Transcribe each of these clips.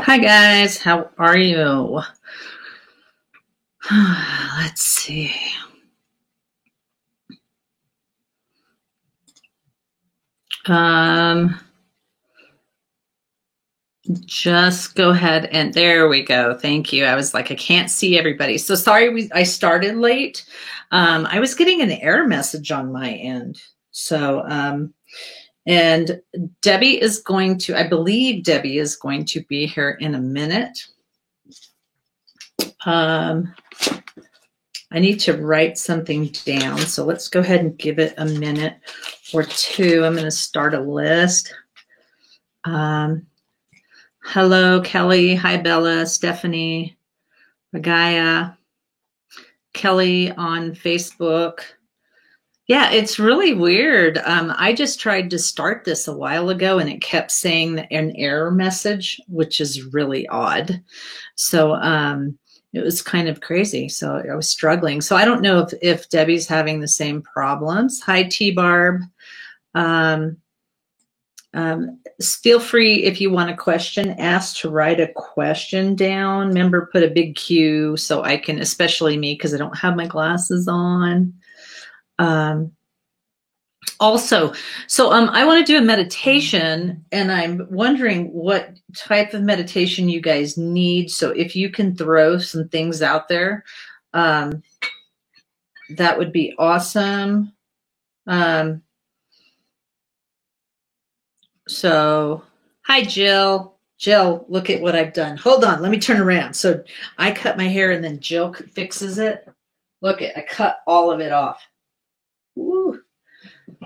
Hi guys, how are you? Let's see. Just go ahead and there we go. Thank you. I was like, I can't see everybody. So sorry I started late. I was getting an error message on my end. So and Debbie is going to, I believe Debbie is going to be here in a minute. I need to write something down. So let's go ahead and give it a minute or two. I'm going to start a list. Hello, Kelly. Hi, Bella, Stephanie, Magaya, Kelly on Facebook. Yeah, it's really weird. I just tried to start this a while ago and it kept saying an error message, which is really odd. So it was kind of crazy. So I was struggling. So I don't know if Debbie's having the same problems. Hi, T-Barb. Feel free, if you want a question asked, to write a question down. Remember, put a big Q so I can, especially me, because I don't have my glasses on. Also, so I want to do a meditation, and I'm wondering what type of meditation you guys need. So if you can throw some things out there, that would be awesome. So, hi, Jill. Jill, look at what I've done. Hold on, let me turn around. So I cut my hair and then Jill fixes it. Look, I cut all of it off. Woo.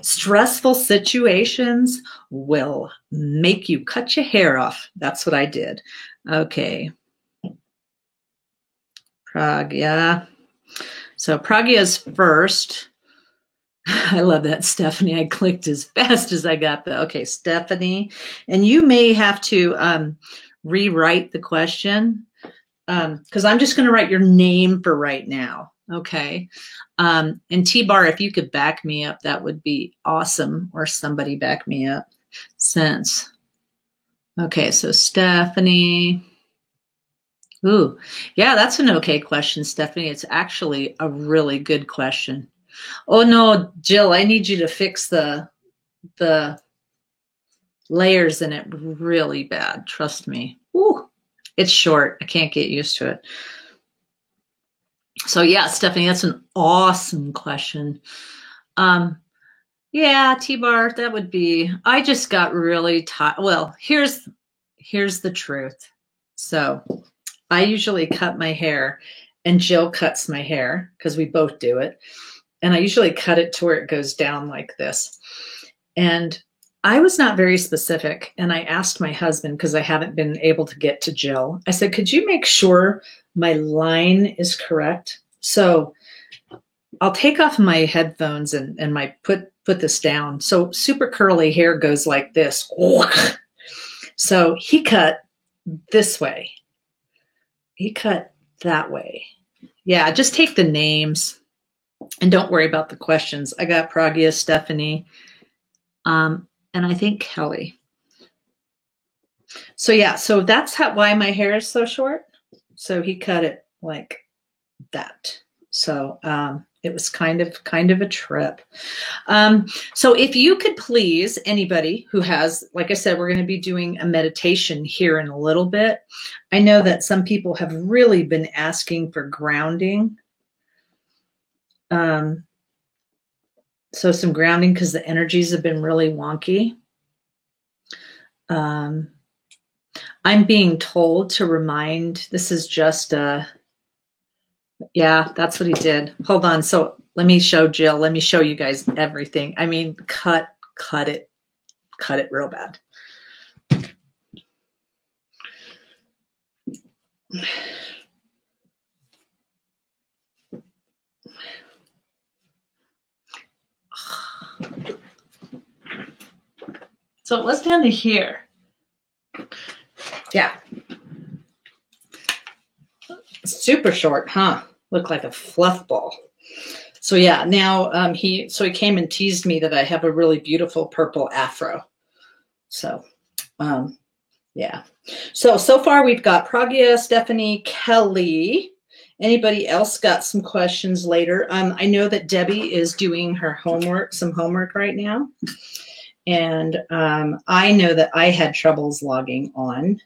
Stressful situations will make you cut your hair off. That's what I did. Okay. Pragya. So Pragya's first. I love that, Stephanie. I clicked as fast as I got the, okay, Stephanie. And you may have to rewrite the question because I'm just going to write your name for right now. Okay. And T-Bar, if you could back me up, that would be awesome. Or somebody back me up. Since. Okay, so Stephanie. Ooh, yeah, that's an okay question, Stephanie. It's actually a really good question. Oh no, Jill, I need you to fix the layers in it really bad. Trust me. Ooh, it's short. I can't get used to it. So yeah, Stephanie, that's an awesome question. Yeah, T-Bar, that would be, I just got really tired. Well, here's the truth. So I usually cut my hair and Jill cuts my hair because we both do it. And I usually cut it to where it goes down like this. And I was not very specific. And I asked my husband, because I haven't been able to get to Jill, I said, could you make sure my line is correct? So I'll take off my headphones and my put this down. So super curly hair goes like this. So he cut this way. He cut that way. Yeah, just take the names. And don't worry about the questions. I got Pragya, Stephanie, and I think Kelly. So yeah, so that's why my hair is so short. So he cut it like that. So it was kind of a trip. So if you could please, anybody who has, like I said, we're going to be doing a meditation here in a little bit. I know that some people have really been asking for grounding. So some grounding because the energies have been really wonky. I'm being told to remind, this is just yeah, that's what he did. Hold on. So let me show Jill. Let me show you guys everything. I mean, cut it real bad. So it was down to here. Yeah. Super short, huh? Looked like a fluff ball. So yeah, now he came and teased me that I have a really beautiful purple afro. So yeah. So far we've got Pragya, Stephanie, Kelly. Anybody else got some questions later? I know that Debbie is doing her some homework right now. And I know that I had troubles logging on.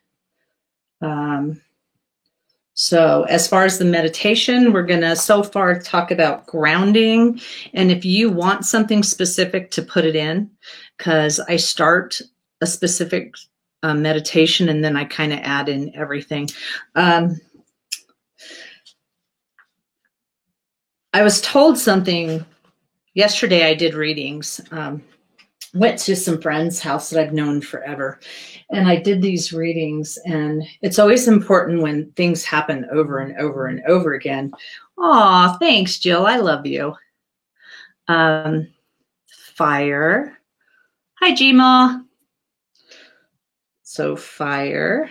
So as far as the meditation, we're going to so far talk about grounding. And if you want something specific to put it in, because I start a specific meditation and then I kind of add in everything. I was told something yesterday. I did readings. Went to some friend's house that I've known forever. And I did these readings, and it's always important when things happen over and over and over again. Aw, thanks, Jill. I love you. Fire. Hi, Gma. So fire.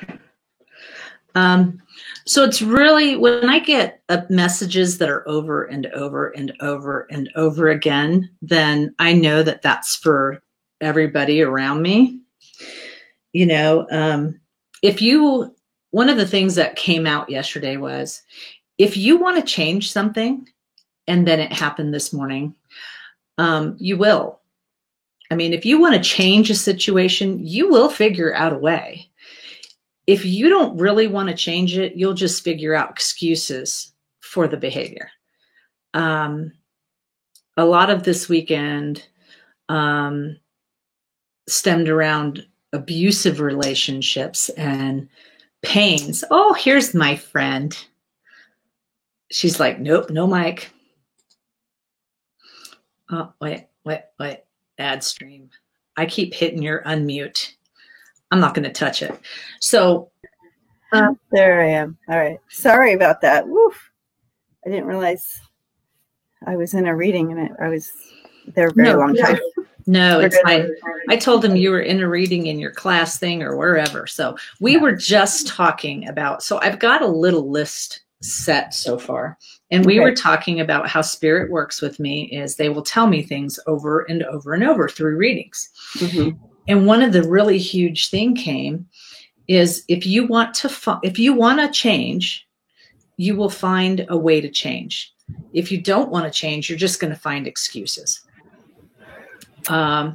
So it's really, when I get messages that are over and over and over and over again, then I know that that's for everybody around me. You know, one of the things that came out yesterday was, if you want to change something and then it happened this morning, you will. I mean, if you want to change a situation, you will figure out a way. If you don't really want to change it, you'll just figure out excuses for the behavior. A lot of this weekend stemmed around abusive relationships and pains. Oh, here's my friend. She's like, nope, no mic. Oh, wait. Ad stream. I keep hitting your unmute. I'm not going to touch it. So there I am. All right. Sorry about that. Woof. I didn't realize I was in a reading and I was there a very long time. No, it's fine. I told him you were in a reading in your class thing or wherever. So we were just talking about, so I've got a little list set so far. And we were talking about how spirit works with me is they will tell me things over and over and over through readings. Mm-hmm. And one of the really huge thing came is if you want to change, you will find a way to change. If you don't want to change, you're just going to find excuses. Right.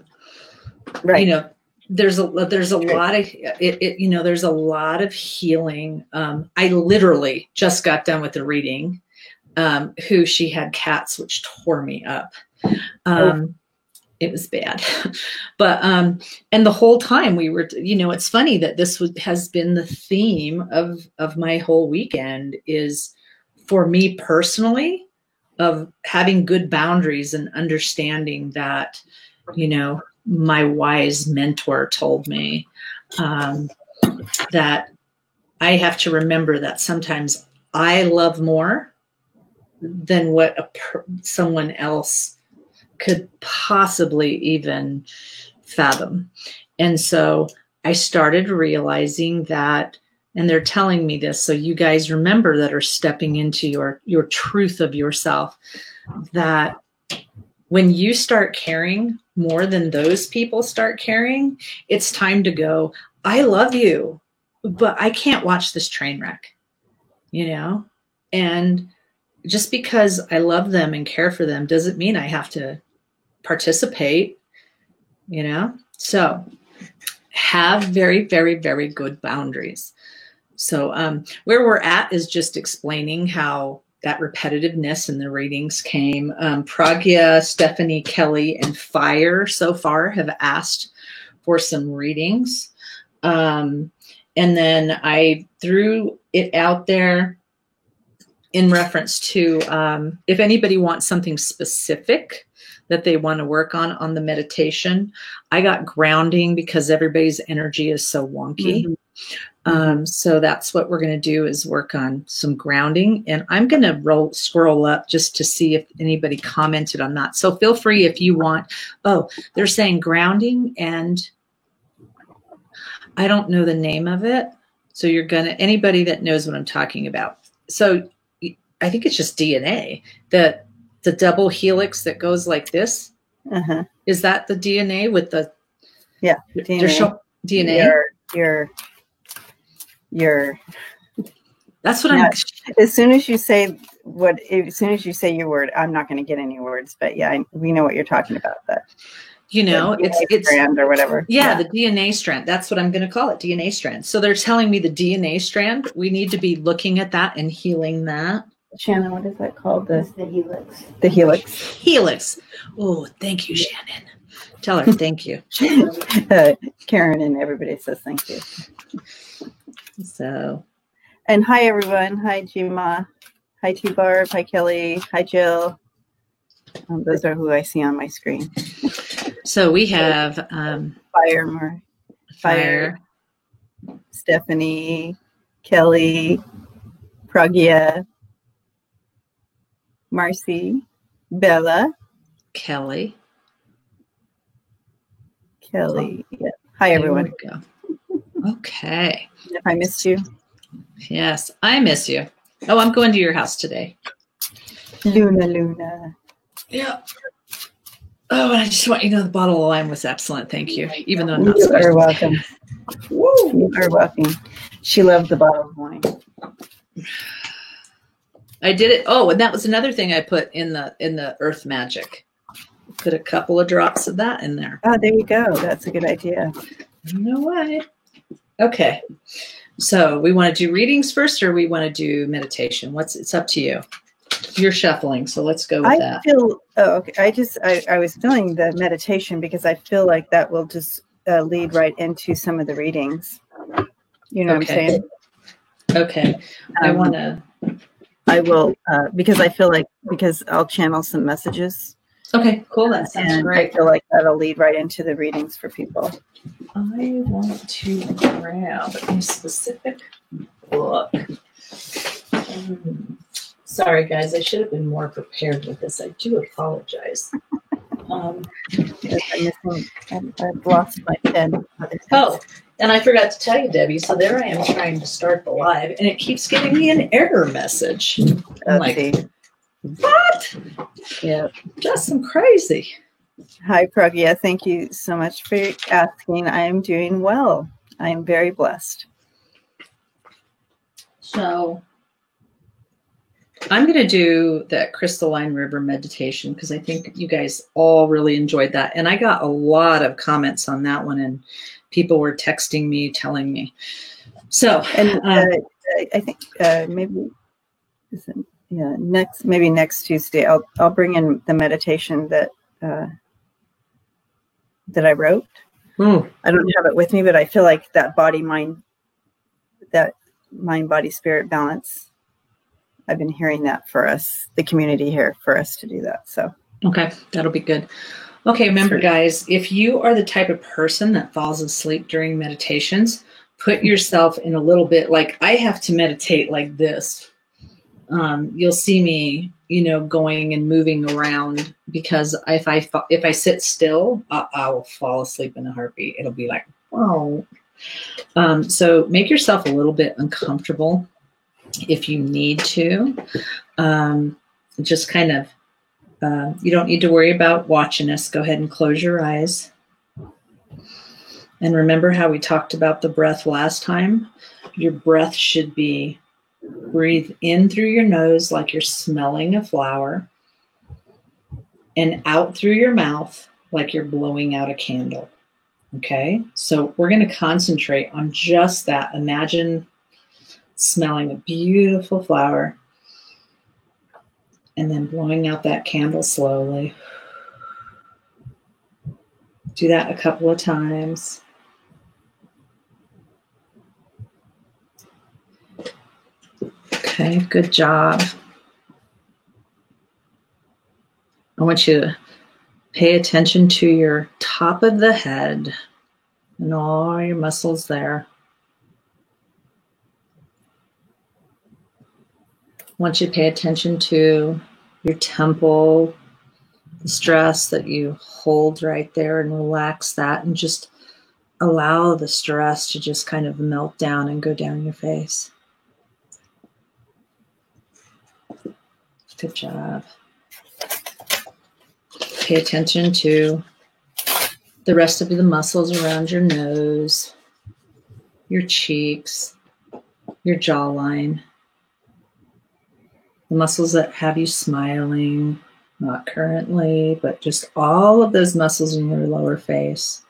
You know, there's a lot of there's a lot of healing. I literally just got done with the reading. Who she had cats, which tore me up. It was bad, but and the whole time we were, it's funny that this has been the theme of my whole weekend is for me personally of having good boundaries and understanding that, my wise mentor told me that I have to remember that sometimes I love more than what someone else could possibly even fathom. And so I started realizing that, and they're telling me this, so you guys remember that are stepping into your truth of yourself, that when you start caring more than those people start caring, it's time to go, I love you, but I can't watch this train wreck, and just because I love them and care for them doesn't mean I have to participate, so have very, very, very good boundaries. So where we're at is just explaining how that repetitiveness in the readings came. Pragya, Stephanie, Kelly, and Fire so far have asked for some readings. And then I threw it out there in reference to if anybody wants something specific that they want to work on the meditation. I got grounding because everybody's energy is so wonky. So that's what we're going to do, is work on some grounding. And I'm going to scroll up just to see if anybody commented on that. So feel free if you want. Oh, they're saying grounding, and I don't know the name of it. So you're going to, anybody that knows what I'm talking about. So I think it's just DNA, that the double helix that goes like this. Is that the DNA with the, DNA. DNA? Your That's what I'm. As soon as you say your word, I'm not going to get any words, but we know what you're talking about. That it's strand or whatever. Yeah, the DNA strand. That's what I'm going to call it, DNA strand. So they're telling me the DNA strand. We need to be looking at that and healing that. Shannon, what is that called? The helix. The helix. Helix. Oh, thank you, Shannon. Tell her thank you. Karen and everybody says thank you. So, and hi everyone. Hi Jima. Hi T Barb. Hi Kelly. Hi Jill. Those are who I see on my screen. So we have Fire, Stephanie, Kelly, Pragya, Marcy, Bella, Kelly. Yeah. Hi everyone. There we go. Okay. If I missed you. Yes, I miss you. Oh, I'm going to your house today. Luna. Yeah. Oh, and I just want you to know the bottle of wine was excellent. Thank you. Even though I'm not. You are welcome. You are welcome. She loved the bottle of wine. I did it. Oh, and that was another thing I put in the Earth Magic. Put a couple of drops of that in there. Oh, there you go. That's a good idea. You know what? Okay. So we want to do readings first, or we want to do meditation? It's up to you. You're shuffling, so let's go with that. Okay. I was feeling the meditation because I feel like that will just lead right into some of the readings. You know what I'm saying? Okay. I will, because I'll channel some messages. Okay, cool. That sounds great. I feel like that'll lead right into the readings for people. I want to grab a specific book. Sorry, guys. I should have been more prepared with this. I do apologize. I've lost my pen. Oh, and I forgot to tell you, Debbie. So there I am trying to start the live, and it keeps giving me an error message. I'm like, what? Yeah. That's some crazy. Hi, Pragya. Thank you so much for asking. I am doing well. I am very blessed. So I'm going to do that crystalline river meditation because I think you guys all really enjoyed that. And I got a lot of comments on that one, and people were texting me, telling me. So, and I think maybe next Tuesday I'll bring in the meditation that I wrote. I don't have it with me, but I feel like that mind body spirit balance. I've been hearing that for us, the community here, for us to do that. So okay, that'll be good. Okay, remember, guys, if you are the type of person that falls asleep during meditations, put yourself in a little bit like I have to meditate like this. You'll see me, going and moving around because if I sit still, I'll fall asleep in a heartbeat. It'll be like, oh. So make yourself a little bit uncomfortable if you need to. Just kind of, you don't need to worry about watching us. Go ahead and close your eyes. And remember how we talked about the breath last time? Your breath should be breathe in through your nose like you're smelling a flower, and out through your mouth like you're blowing out a candle. Okay? So we're going to concentrate on just that. Imagine smelling a beautiful flower and then blowing out that candle slowly. Do that a couple of times. Okay, good job. I want you to Pay attention to your top of the head and all your muscles there. I want you to pay attention to your temple, the stress that you hold right there, and relax that and just allow the stress to just kind of melt down and go down your face. Good job. Pay attention to the rest of the muscles around your nose, your cheeks, your jawline, the muscles that have you smiling, not currently, but just all of those muscles in your lower face.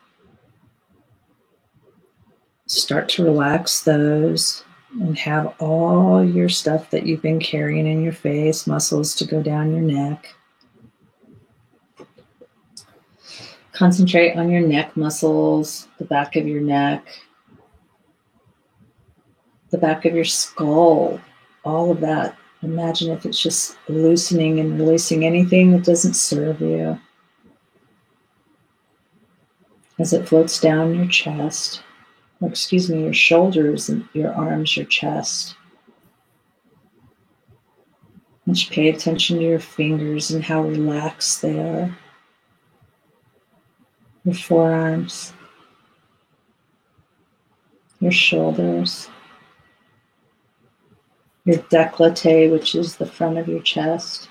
Start to relax those and have all your stuff that you've been carrying in your face, muscles to go down your neck. Concentrate on your neck muscles, the back of your neck, the back of your skull, all of that. Imagine if it's just loosening and releasing anything that doesn't serve you as it floats down your chest, or excuse me, your shoulders and your arms, your chest. And just pay attention to your fingers and how relaxed they are. Your forearms, your shoulders, your décolleté, which is the front of your chest.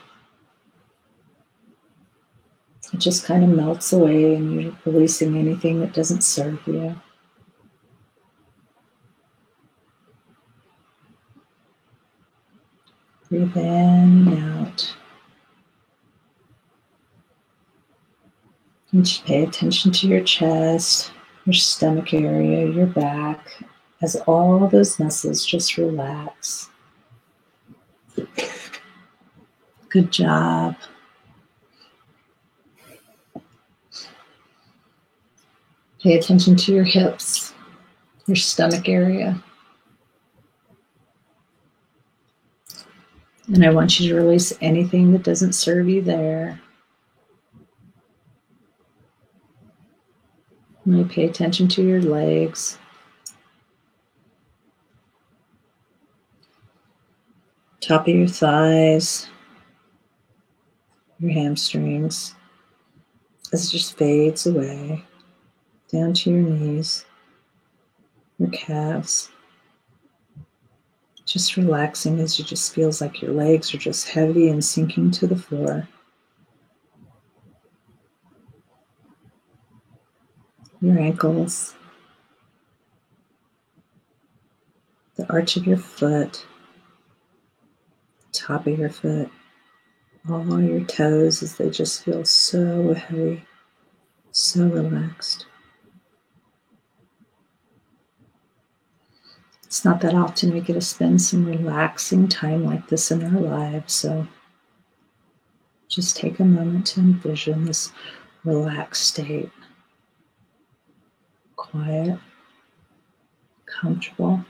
It just kind of melts away and you're releasing anything that doesn't serve you. Breathe in and out. And just pay attention to your chest, your stomach area, your back, as all those muscles just relax. Good job. Pay attention to your hips, your stomach area. And I want you to release anything that doesn't serve you there. And pay attention to your legs. Top of your thighs, your hamstrings, as it just fades away, down to your knees, your calves. Just relaxing as it just feels like your legs are just heavy and sinking to the floor. Your ankles, the arch of your foot, top of your foot, all your toes as they just feel so heavy, so relaxed. It's not that often we get to spend some relaxing time like this in our lives, so just take a moment to envision this relaxed state. Quiet, comfortable,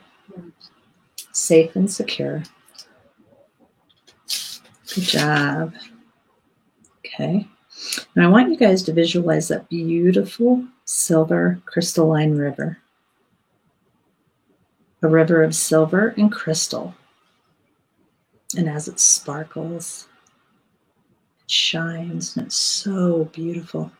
safe and secure. Good job. Okay. Now I want you guys to visualize that beautiful silver crystalline river. A river of silver and crystal. And as it sparkles, it shines, and it's so beautiful.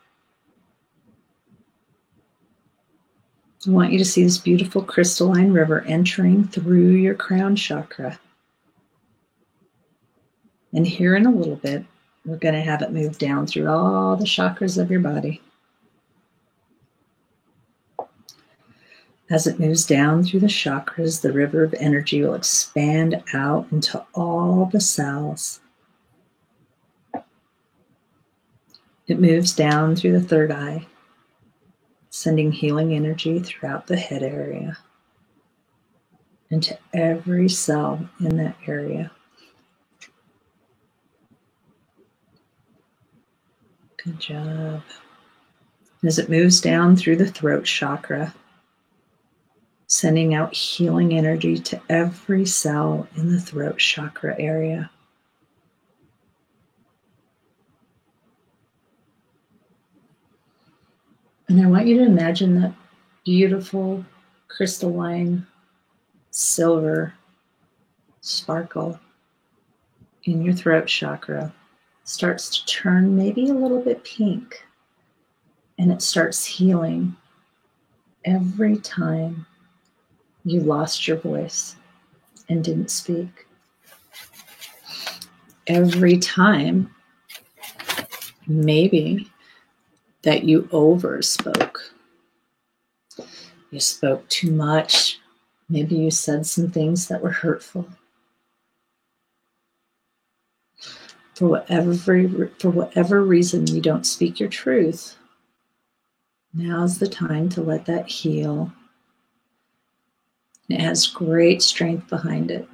I want you to see this beautiful crystalline river entering through your crown chakra. And here in a little bit, we're going to have it move down through all the chakras of your body. As it moves down through the chakras, the river of energy will expand out into all the cells. It moves down through the third eye, sending healing energy throughout the head area, into every cell in that area. Good job. As it moves down through the throat chakra, sending out healing energy to every cell in the throat chakra area. And I want you to imagine that beautiful crystalline silver sparkle in your throat chakra starts to turn maybe a little bit pink, and it starts healing every time you lost your voice and didn't speak. Every time maybe that you overspoke. You spoke too much. Maybe you said some things that were hurtful. For whatever reason you don't speak your truth, now's the time to let that heal. It has great strength behind it.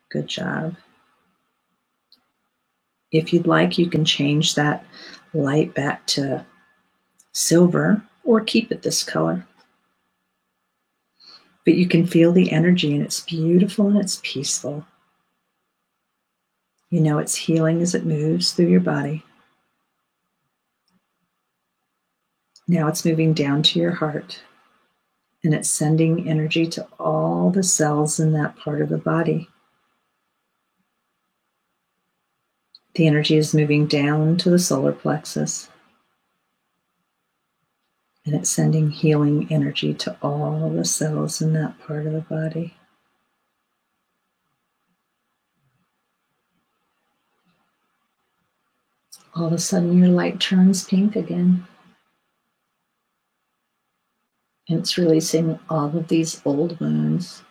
Good job. If you'd like, you can change that light back to silver or keep it this color. But you can feel the energy, and it's beautiful and it's peaceful. You know it's healing as it moves through your body. Now it's moving down to your heart, and it's sending energy to all the cells in that part of the body. The energy is moving down to the solar plexus, and it's sending healing energy to all the cells in that part of the body. All of a sudden, your light turns pink again. And it's releasing all of these old wounds,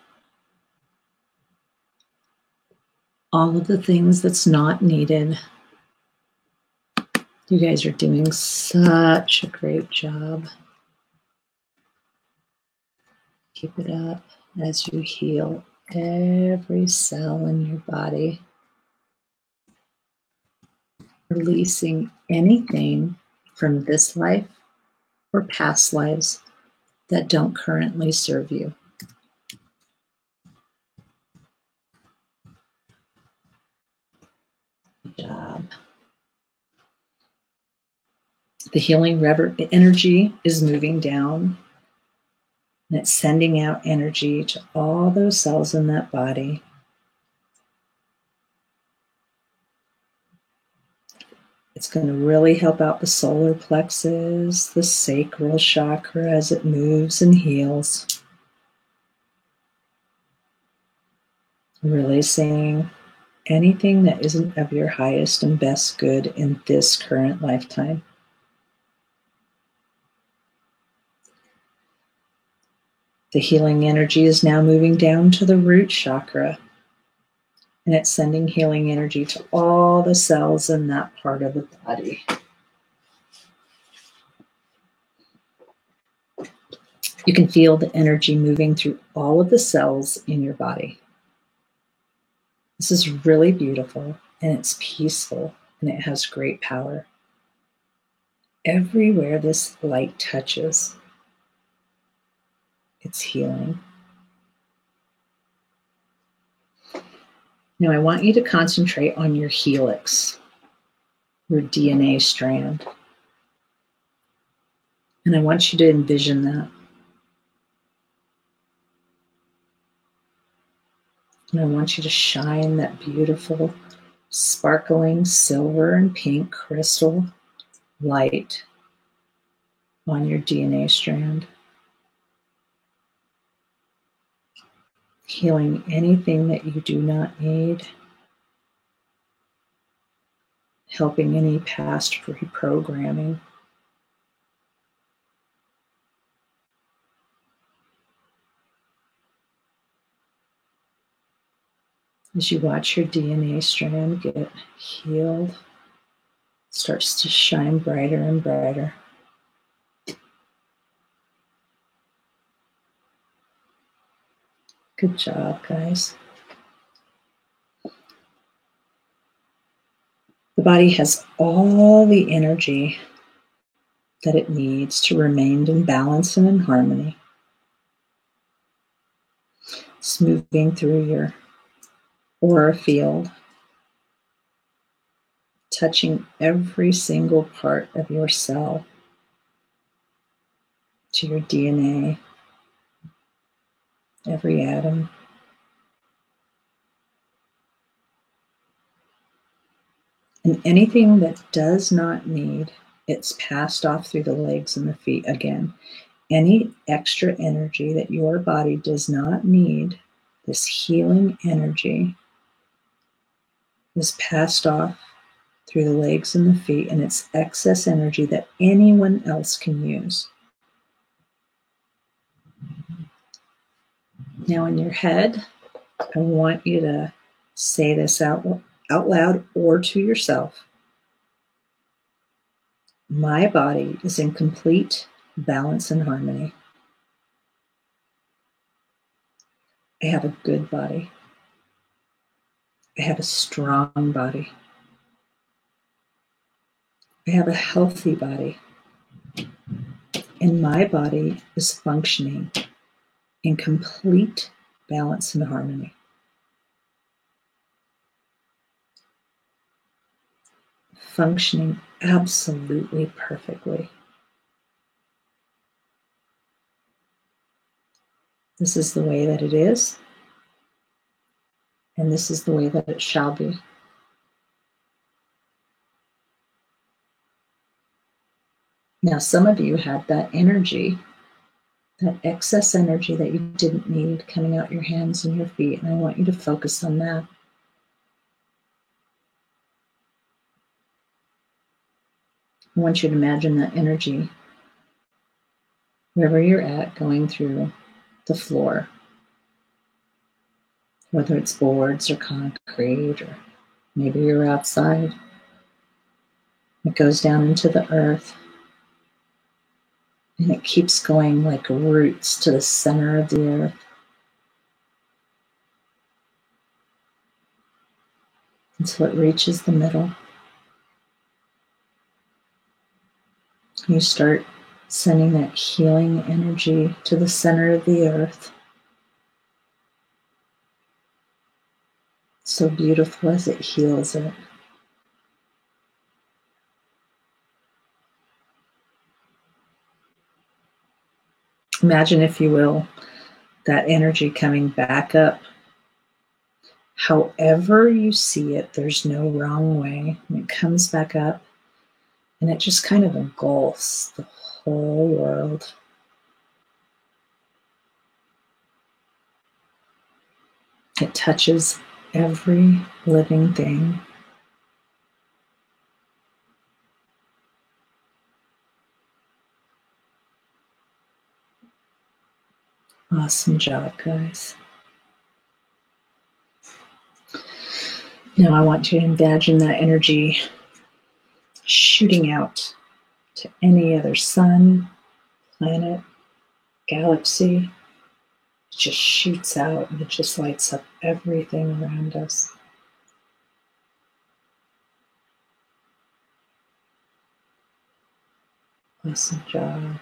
all of the things that's not needed. You guys are doing such a great job. Keep it up as you heal every cell in your body, releasing anything from this life or past lives that don't currently serve you. Good job. The healing energy is moving down, and it's sending out energy to all those cells in that body. It's going to really help out the solar plexus, the sacral chakra as it moves and heals. Releasing anything that isn't of your highest and best good in this current lifetime. The healing energy is now moving down to the root chakra, and it's sending healing energy to all the cells in that part of the body. You can feel the energy moving through all of the cells in your body. This is really beautiful, and it's peaceful, and it has great power. Everywhere this light touches, it's healing. Now I want you to concentrate on your helix, your DNA strand. And I want you to envision that. And I want you to shine that beautiful, sparkling silver and pink crystal light on your DNA strand, healing anything that you do not need, helping any past reprogramming. As you watch your DNA strand get healed, it starts to shine brighter and brighter. Good job, guys. The body has all the energy that it needs to remain in balance and in harmony. It's moving through your aura field touching every single part of your cell, to your DNA, every atom. And anything that does not need, it's passed off through the legs and the feet again. Any extra energy that your body does not need, this healing energy, is passed off through the legs and the feet, and it's excess energy that anyone else can use. Now in your head, I want you to say this out loud or to yourself. My body is in complete balance and harmony. I have a good body. I have a strong body. I have a healthy body. And my body is functioning in complete balance and harmony. Functioning absolutely perfectly. This is the way that it is, and this is the way that it shall be. Now, some of you had that energy, that excess energy that you didn't need coming out your hands and your feet, and I want you to focus on that. I want you to imagine that energy, wherever you're at, going through the floor, whether it's boards or concrete, or maybe you're outside. It goes down into the earth, and it keeps going like roots to the center of the earth. Until it reaches the middle. You start sending that healing energy to the center of the earth. So beautiful as it heals it. Imagine, if you will, that energy coming back up. However you see it, there's no wrong way. And it comes back up, and it just kind of engulfs the whole world. It touches every living thing. Awesome job, guys. Now I want you to imagine that energy shooting out to any other sun, planet, galaxy. It just shoots out, and it just lights up everything around us. Awesome job.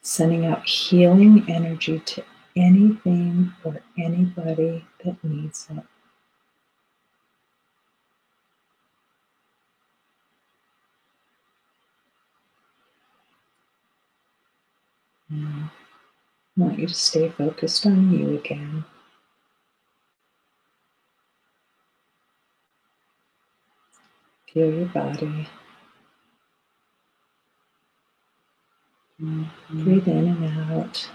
Sending out healing energy to anything or anybody that needs it. Now, I want you to stay focused on you again. Feel your body. Breathe in and out.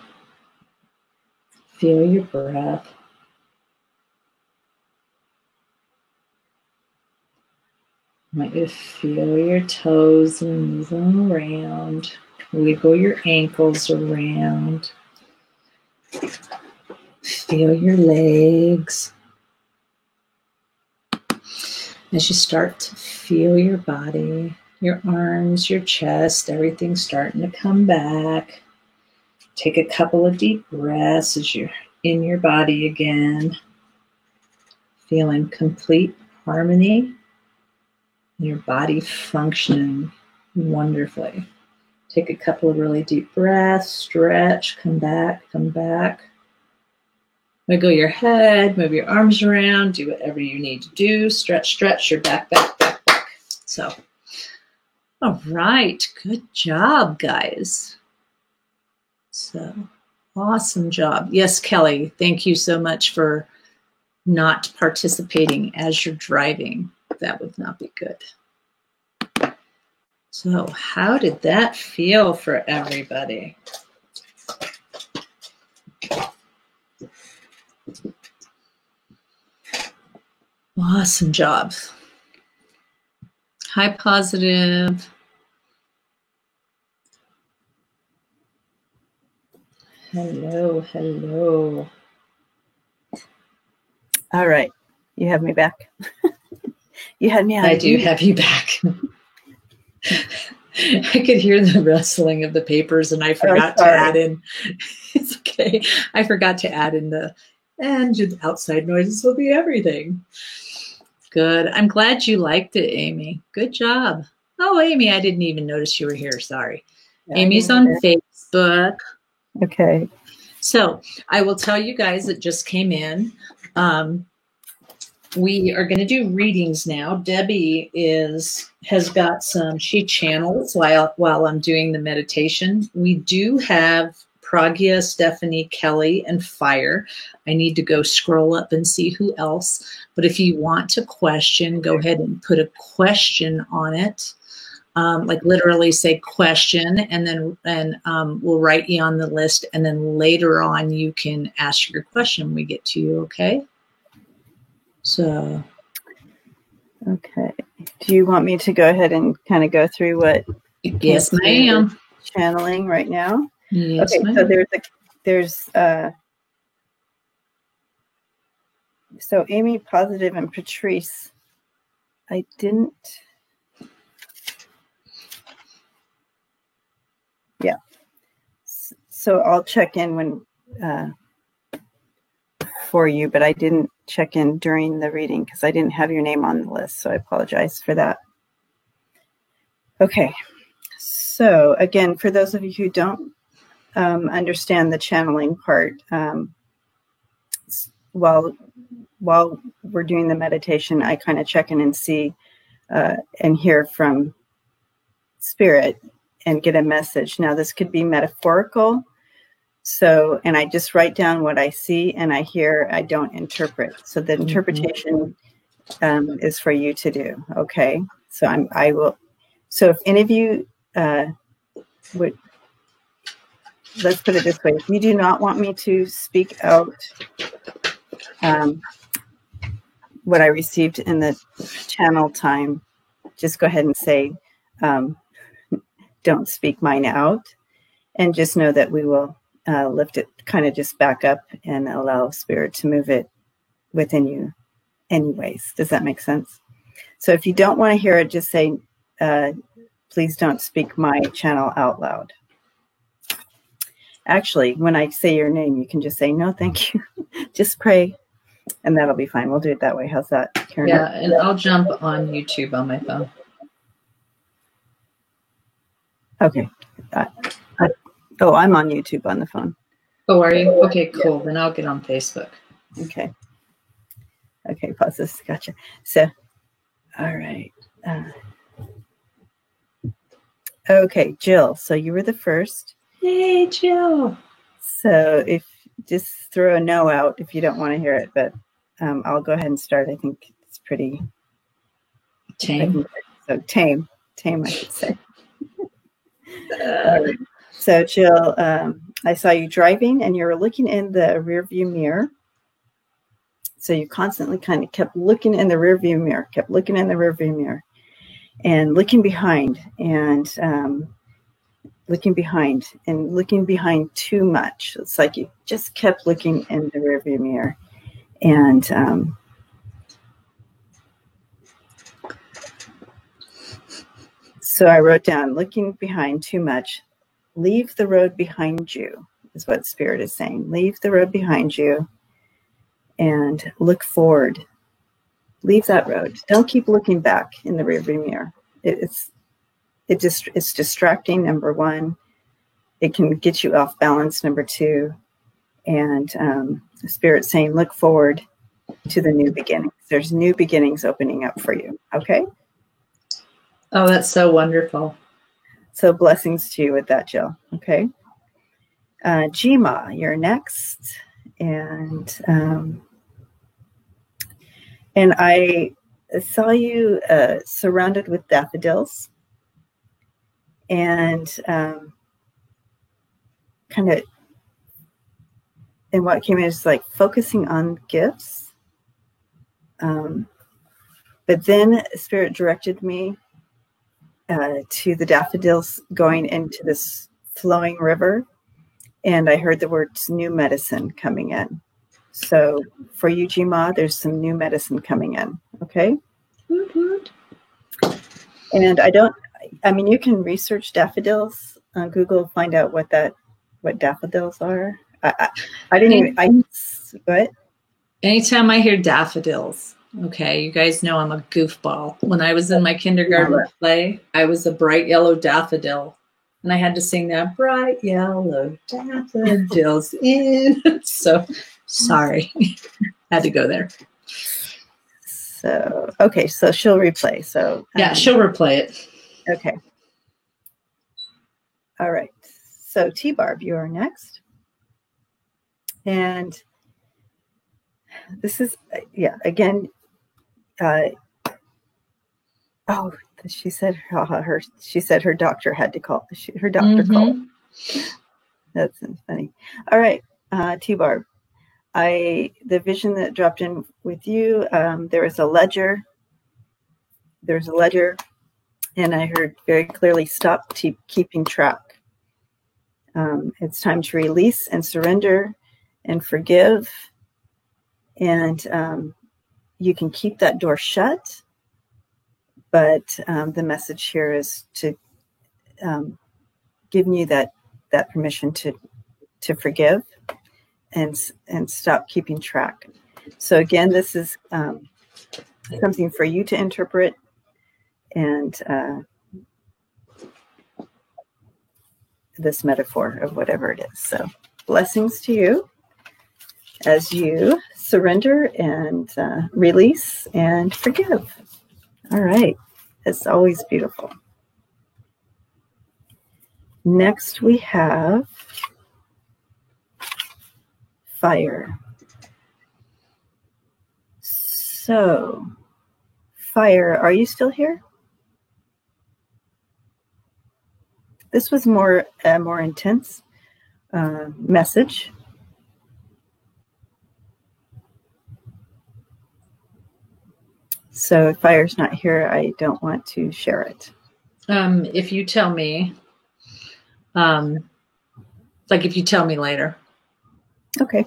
Feel your breath. I want you to feel your toes and move them around. Wiggle your ankles around. Feel your legs. As you start to feel your body, your arms, your chest, everything's starting to come back. Take a couple of deep breaths as you're in your body again. Feeling complete harmony. Your body functioning wonderfully. Take a couple of really deep breaths, stretch, come back, come back. Wiggle your head, move your arms around, do whatever you need to do. Stretch, stretch your back, back, back, back. So, all right. Good job, guys. So, awesome job. Yes, Kelly, thank you so much for not participating as you're driving. That would not be good. So, how did that feel for everybody? Awesome job. Hi, Positive. Hello, hello. All right. You have me back. You had me on. I do have you back. I could hear the rustling of the papers, and I forgot to add in. It's okay. I forgot to add in and outside noises will be everything. Good. I'm glad you liked it, Amy. Good job. Oh, Amy, I didn't even notice you were here. Sorry. Yeah, Amy's on Facebook. Okay. So I will tell you guys that just came in. We are going to do readings now. Debbie has got she channels while I'm doing the meditation. We do have Pragya, Stephanie, Kelly, and Fire. I need to go scroll up and see who else. But if you want to question, go ahead and put a question on it. Like literally say question, and then we'll write you on the list. And then later on, you can ask your question when we get to you, okay? So. Okay. Do you want me to go ahead and kind of go through what? Yes, ma'am. Channeling right now. Yes, okay. Ma'am. So so Amy, Positive, and Patrice. I didn't. Yeah. So I'll check in when for you, but I didn't check in during the reading because I didn't have your name on the list. So I apologize for that. Okay. So again, for those of you who don't understand the channeling part, while we're doing the meditation, I kind of check in and see and hear from spirit and get a message. Now, this could be metaphorical. So, and I just write down what I see and I hear, I don't interpret. So the interpretation is for you to do. Okay. So I will. So if any of you would, let's put it this way. If you do not want me to speak out what I received in the channel time, just go ahead and say, don't speak mine out, and just know that we will lift it kind of just back up and allow spirit to move it within you anyways. Does that make sense? So if you don't want to hear it, just say, please don't speak my channel out loud. Actually, when I say your name, you can just say, no, thank you. Just pray. And that'll be fine. We'll do it that way. How's that, Karen? Yeah, and I'll jump on YouTube on my phone. Okay. I'm on YouTube on the phone. Oh, are you? Okay, cool. Yeah. Then I'll get on Facebook. Okay. Okay, pause this. Gotcha. So, all right. Okay, Jill. So you were the first. Hey, Jill. So if just throw a no out if you don't want to hear it, but I'll go ahead and start. I think it's pretty tame. So tame, I should say. All right. So Jill, I saw you driving and you were looking in the rearview mirror. So you constantly kind of kept looking in the rearview mirror, and looking behind and looking behind too much. It's like you just kept looking in the rearview mirror. And so I wrote down, looking behind too much. Leave the road behind you, is what Spirit is saying. Leave the road behind you and look forward. Leave that road. Don't keep looking back in the rearview mirror. It's distracting, number one. It can get you off balance, number two. And the Spirit's saying, look forward to the new beginnings. There's new beginnings opening up for you. Okay? Oh, that's so wonderful. So blessings to you with that, Jill. Okay. Jima, you're next. And I saw you surrounded with daffodils, and kind of, and what came in is like focusing on gifts. But then Spirit directed me to the daffodils going into this flowing river, and I heard the words new medicine coming in. So for you, Jima, there's some new medicine coming in. Okay. And you can research daffodils on Google, find out what daffodils are. I didn't even, what? Anytime I hear daffodils, okay, you guys know I'm a goofball. When I was in my kindergarten play, I was a bright yellow daffodil. And I had to sing that bright yellow daffodils in. So sorry. Had to go there. So, okay, so she'll replay. So yeah, she'll replay it. Okay. All right. So T-Barb, you are next. And this is, again, she said her doctor had to call. Her doctor called. That's funny. All right, T-Barb. The vision that dropped in with you, there was a ledger. There's a ledger, and I heard very clearly, stop keeping track. It's time to release and surrender and forgive. And you can keep that door shut, but the message here is to give you that permission to forgive and stop keeping track. So again, this is something for you to interpret, and this metaphor of whatever it is. So blessings to you as you surrender and release and forgive. All right. It's always beautiful. Next we have fire. So, fire, are you still here? This was a more intense message. So if fire's not here, I don't want to share it. If you tell me, if you tell me later. Okay.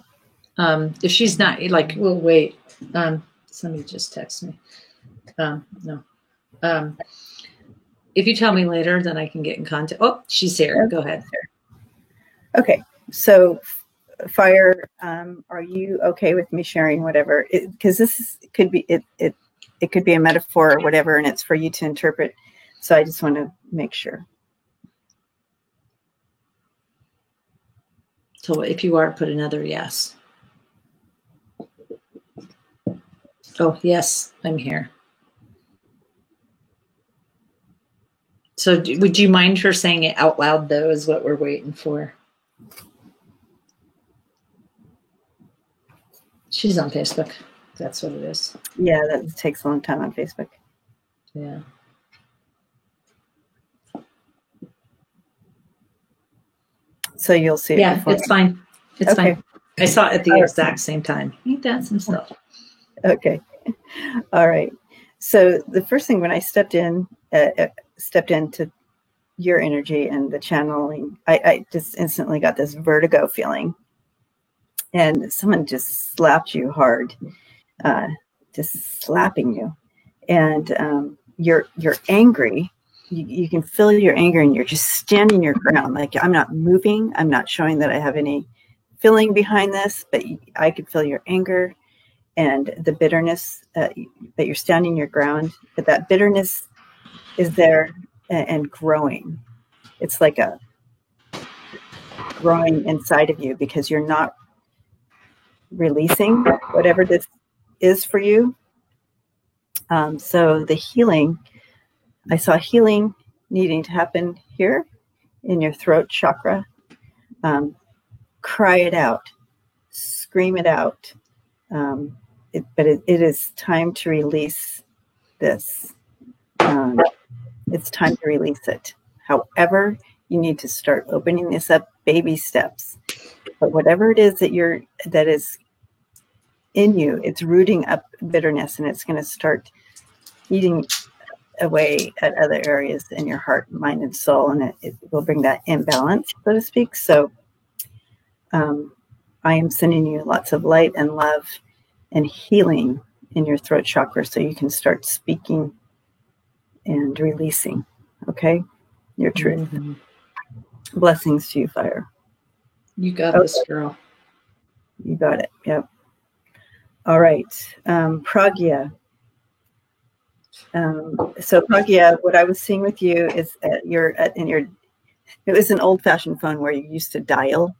If she's not, we'll wait. Somebody just text me. No. If you tell me later, then I can get in contact. Oh, she's here. Okay. Go ahead. Okay. So fire, are you okay with me sharing whatever? Because could be it could be a metaphor or whatever, and it's for you to interpret. So I just want to make sure. So if you are, put another yes. Oh, yes, I'm here. So would you mind her saying it out loud, though, is what we're waiting for. She's on Facebook. That's what it is. Yeah, that takes a long time on Facebook. Yeah. So you'll see it. Yeah, it's fine. It's fine. I saw it at the exact same time. He does himself. Okay. All right. So the first thing when I stepped into your energy and the channeling, I just instantly got this vertigo feeling. And someone just slapped you hard, just slapping you. And you're angry. You can feel your anger, and you're just standing your ground. Like, I'm not moving. I'm not showing that I have any feeling behind this, but I could feel your anger and the bitterness that you're standing your ground. But that bitterness is there and growing. It's like a growing inside of you because you're not releasing whatever this is for you. So the healing I saw healing needing to happen here in your throat chakra. Cry it out, scream it out. But it is time to release this. It's time to release it. However, you need to start opening this up, baby steps. But whatever it is that is in you, it's rooting up bitterness, and it's going to start eating away at other areas in your heart, mind, and soul, and it will bring that imbalance, so to speak. So I am sending you lots of light and love and healing in your throat chakra so you can start speaking and releasing, okay? Your truth. Mm-hmm. Blessings to you, Fire. You got this, girl. You got it. Yep. All right. Pragya. So Pragya, what I was seeing with you is it was an old-fashioned phone where you used to dial.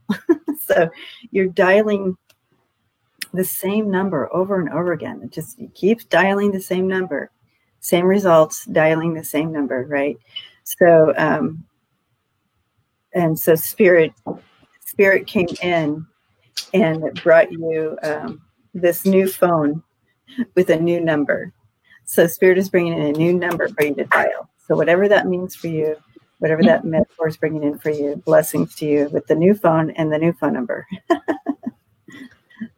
So you're dialing the same number over and over again. It just, you keep dialing the same number, same results, dialing the same number, right? So, and so spirit came in and brought you this new phone with a new number. So spirit is bringing in a new number for you to dial. So whatever that means for you, whatever that metaphor is bringing in for you, blessings to you with the new phone and the new phone number.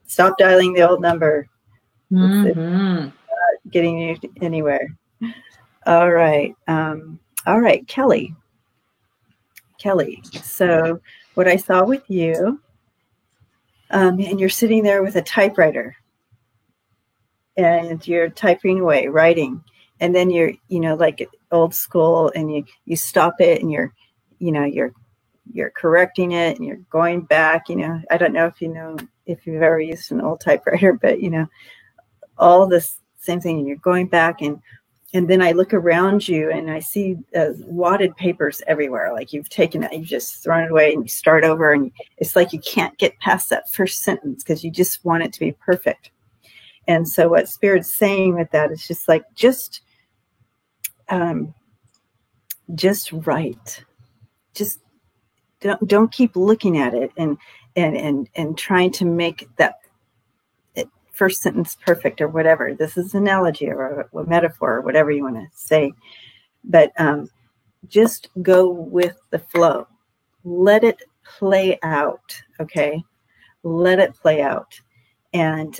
Stop dialing the old number. It's not getting you anywhere. All right. All right, Kelly. So what I saw with you, and you're sitting there with a typewriter and you're typing away, writing. And then you're, like old school, and you stop it, and you're correcting it, and you're going back. I don't know if you've ever used an old typewriter, but all this same thing. And you're going back, and then I look around you, and I see wadded papers everywhere. Like you've taken it, you've just thrown it away, and you start over, and it's like you can't get past that first sentence because you just want it to be perfect. And so what Spirit's saying with that is just like, just write. Just don't keep looking at it and trying to make that first sentence perfect or whatever. This is an analogy or a metaphor or whatever you want to say. But just go with the flow. Let it play out, okay? Let it play out. And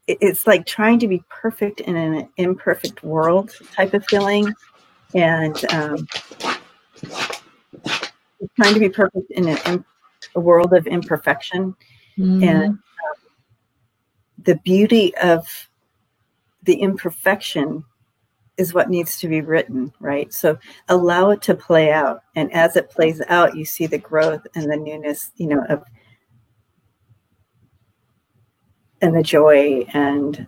it's like trying to be perfect in an imperfect world type of feeling. And trying to be perfect in a world of imperfection. Mm-hmm. And the beauty of the imperfection is what needs to be written, right? So allow it to play out. And as it plays out, you see the growth and the newness, and the joy and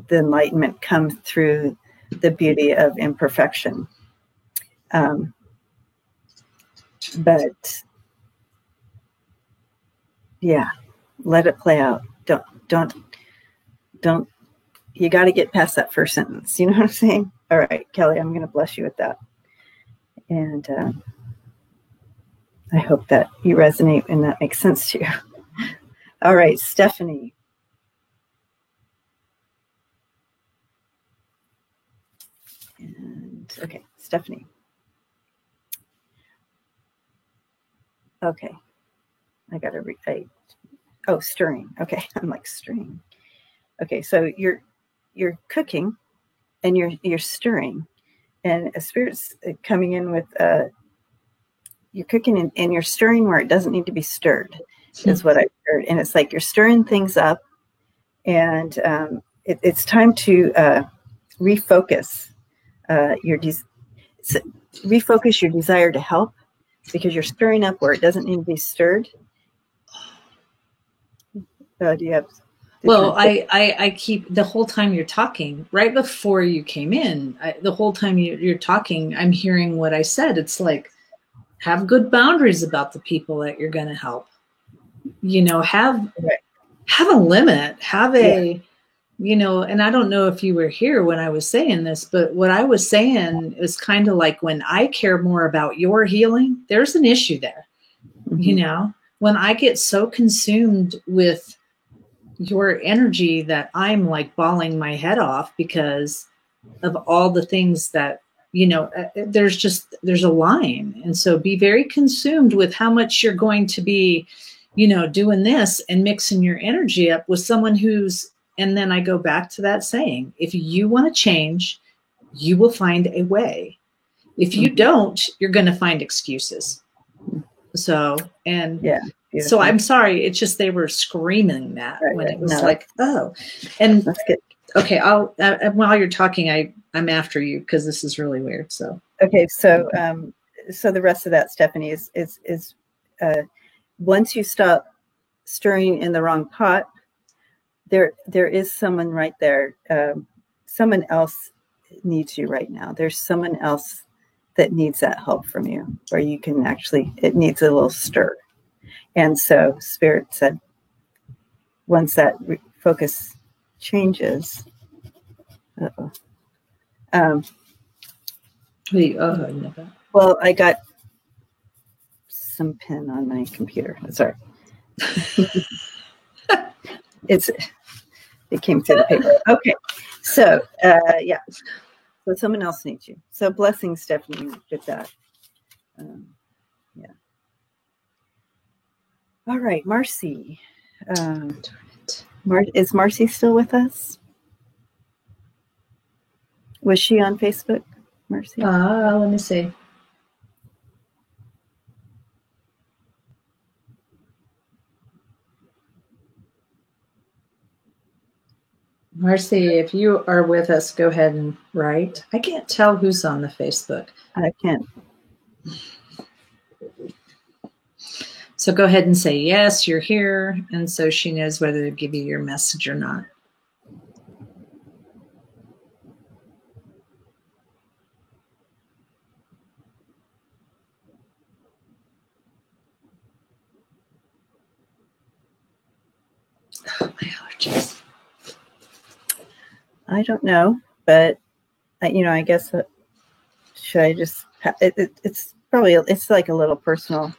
the enlightenment come through the beauty of imperfection. But yeah, let it play out. Don't, you got to get past that first sentence. You know what I'm saying? All right, Kelly, I'm going to bless you with that. And I hope that you resonate and that makes sense to you. All right, Stephanie. And okay, Stephanie. Okay, I got to read. Oh, stirring. Okay, I'm like stirring. Okay, so you're cooking, and you're stirring, and a spirit's coming in with you're cooking and you're stirring where it doesn't need to be stirred, is what I heard. And it's like you're stirring things up, and it's time to refocus refocus your desire to help, because you're stirring up where it doesn't need to be stirred. Do you have? Well, I keep, the whole time you're talking, right before you came in, the whole time you're talking, I'm hearing what I said. It's like, have good boundaries about the people that you're going to help. Have a limit. Have a and I don't know if you were here when I was saying this, but what I was saying is kind of like when I care more about your healing, there's an issue there. Mm-hmm. When I get so consumed with your energy that I'm like bawling my head off because of all the things that, there's a line. And so be very consumed with how much you're going to be, doing this and mixing your energy up with someone and then I go back to that saying, if you want to change, you will find a way. If you don't, you're going to find excuses. So, yeah. Beautiful. So I'm sorry. It's just, they were screaming that when it was oh, and that's good. Okay. While you're talking, I'm after you because this is really weird. So, okay. So, so the rest of that, Stephanie, is once you stop stirring in the wrong pot, there is someone right there. Someone else needs you right now. There's someone else that needs that help from you, where you can actually, it needs a little stir. And so Spirit said, once that focus changes, well, I got some pen on my computer. Sorry. It came through the paper. Okay. So, yeah. So someone else needs you. So blessings, Stephanie, with that. Yeah. All right, Marcy. Is Marcy still with us? Was she on Facebook, Marcy? Let me see. Marcy, if you are with us, go ahead and write. I can't tell who's on the Facebook. I can't. So go ahead and say, yes, you're here. And so she knows whether to give you your message or not. Oh, my allergies. I don't know, but I guess should I just? It's probably, it's like a little personal,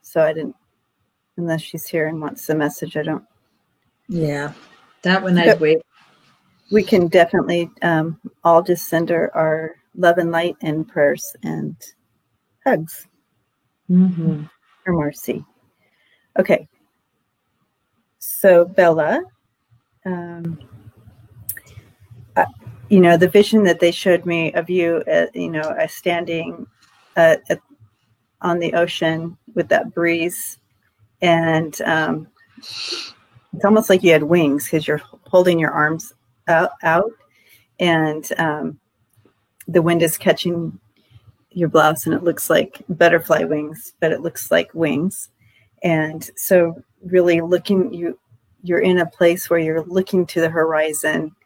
so I didn't. Unless she's here and wants the message, I don't. Yeah, that one I'd wait. We can definitely all just send her our love and light and prayers and hugs. Mm-hmm. For Marcy. Okay. So Bella. The vision that they showed me of you, standing on the ocean with that breeze, and it's almost like you had wings because you're holding your arms out, and the wind is catching your blouse, and it looks like butterfly wings, but it looks like wings, and so really you're in a place where you're looking to the horizon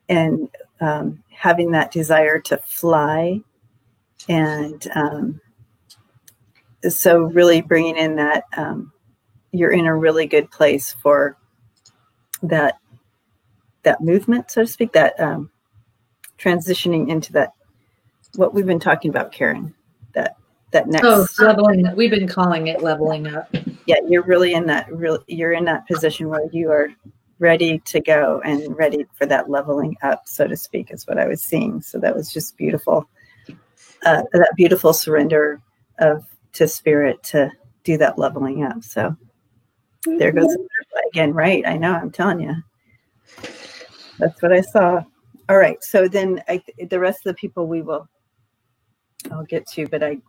and having that desire to fly. And so really bringing in that you're in a really good place for that movement, so to speak, that transitioning into that, what we've been talking about, Karen, that next leveling. We've been calling it leveling up. Yeah, you're really in that position where you are ready to go and ready for that leveling up, so to speak, is what I was seeing. So that was just beautiful. That beautiful surrender to Spirit to do that leveling up. So there goes the butterfly again, right? I know, I'm telling you. That's what I saw. All right. So then the rest of the people I'll get to, but I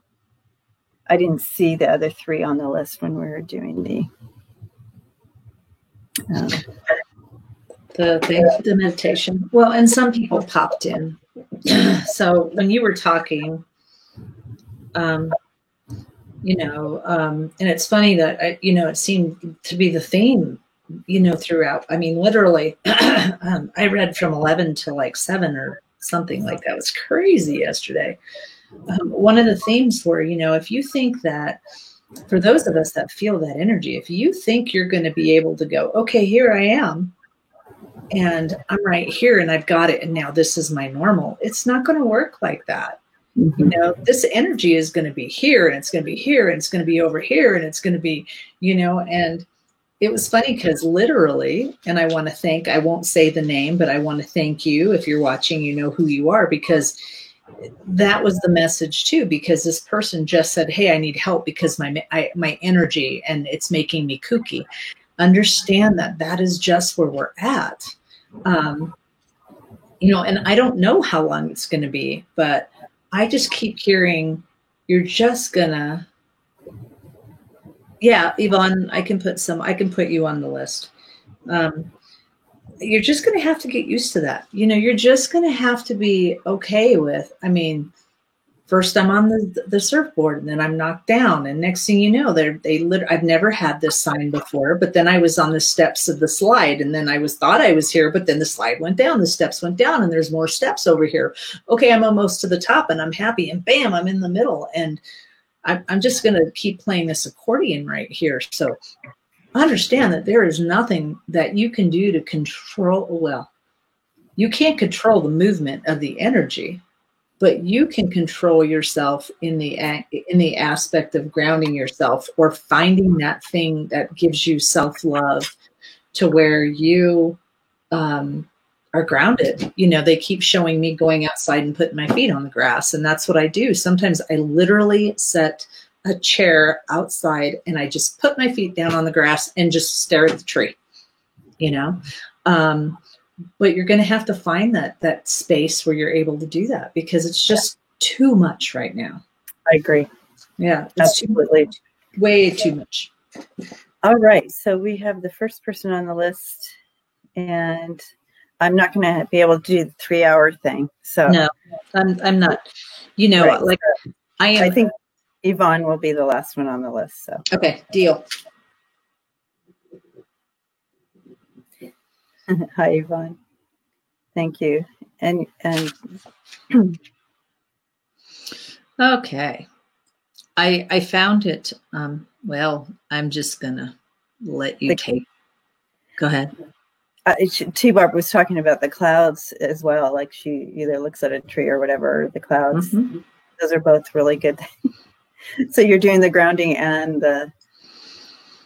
didn't see the other three on the list when we were doing the meditation. Well, and some people popped in. So when you were talking, and it's funny that, it seemed to be the theme, throughout. I mean, literally, I read from 11 to like 7 or something like that. It was crazy yesterday. One of the themes were, if you think that, for those of us that feel that energy, if you think you're going to be able to go, okay, here I am, and I'm right here and I've got it, and now this is my normal. It's not going to work like that. You know, this energy is going to be here, and it's going to be here, and it's going to be over here, and it's going to be, you know. And it was funny because literally, and I want to thank, I won't say the name, but I want to thank you. If you're watching, you know who you are, because that was the message too, because this person just said, hey, I need help because my energy, and it's making me kooky. Understand that that is just where we're at. You know, and I don't know how long it's going to be, but I just keep hearing, you're just gonna, yeah, Yvonne, I can put you on the list. You're just going to have to get used to that. You know, you're just going to have to be okay with, I mean, first I'm on the surfboard, and then I'm knocked down. And next thing you know, I've never had this sign before, but then I was on the steps of the slide, and then thought I was here, but then the slide went down, the steps went down, and there's more steps over here. Okay, I'm almost to the top, and I'm happy, and bam, I'm in the middle. And I'm just going to keep playing this accordion right here. So understand that there is nothing that you can do to control. Well, you can't control the movement of the energy, but you can control yourself in the aspect of grounding yourself, or finding that thing that gives you self-love to where you are grounded. You know, they keep showing me going outside and putting my feet on the grass, and that's what I do. Sometimes I literally set a chair outside and I just put my feet down on the grass and just stare at the tree, you know. But you're going to have to find that space where you're able to do that, because it's just too much right now. I agree. Yeah, it's absolutely way too much. All right, so we have the first person on the list, and I'm not going to be able to do the 3-hour thing. So no, I'm not. You know, right. Like I am. I think Yvonne will be the last one on the list. So okay, deal. Hi, Yvonne. Thank you. And okay, I found it. Well, I'm just gonna let you take. Go ahead. T-Barb was talking about the clouds as well. Like, she either looks at a tree or whatever, the clouds. Mm-hmm. Those are both really good. So you're doing the grounding and the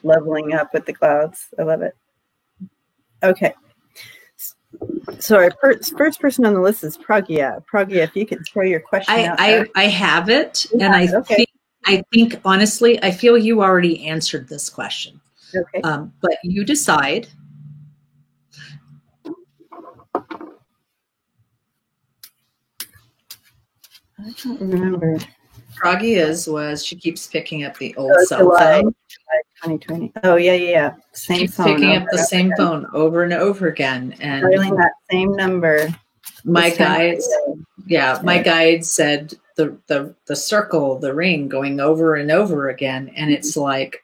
leveling up with the clouds. I love it. Okay. So our first person on the list is Pragya. Pragya, if you could throw your question out there. I have it. Yeah, and I think, honestly, I feel you already answered this question. Okay. But you decide. I don't remember. Pragya's was, she keeps picking up the old cell phone. 2020. Oh, yeah. Same keeps phone. Picking up the same phone over and over again. And dialing that same number. My guides, my guide said the circle, the ring going over and over again. And it's like,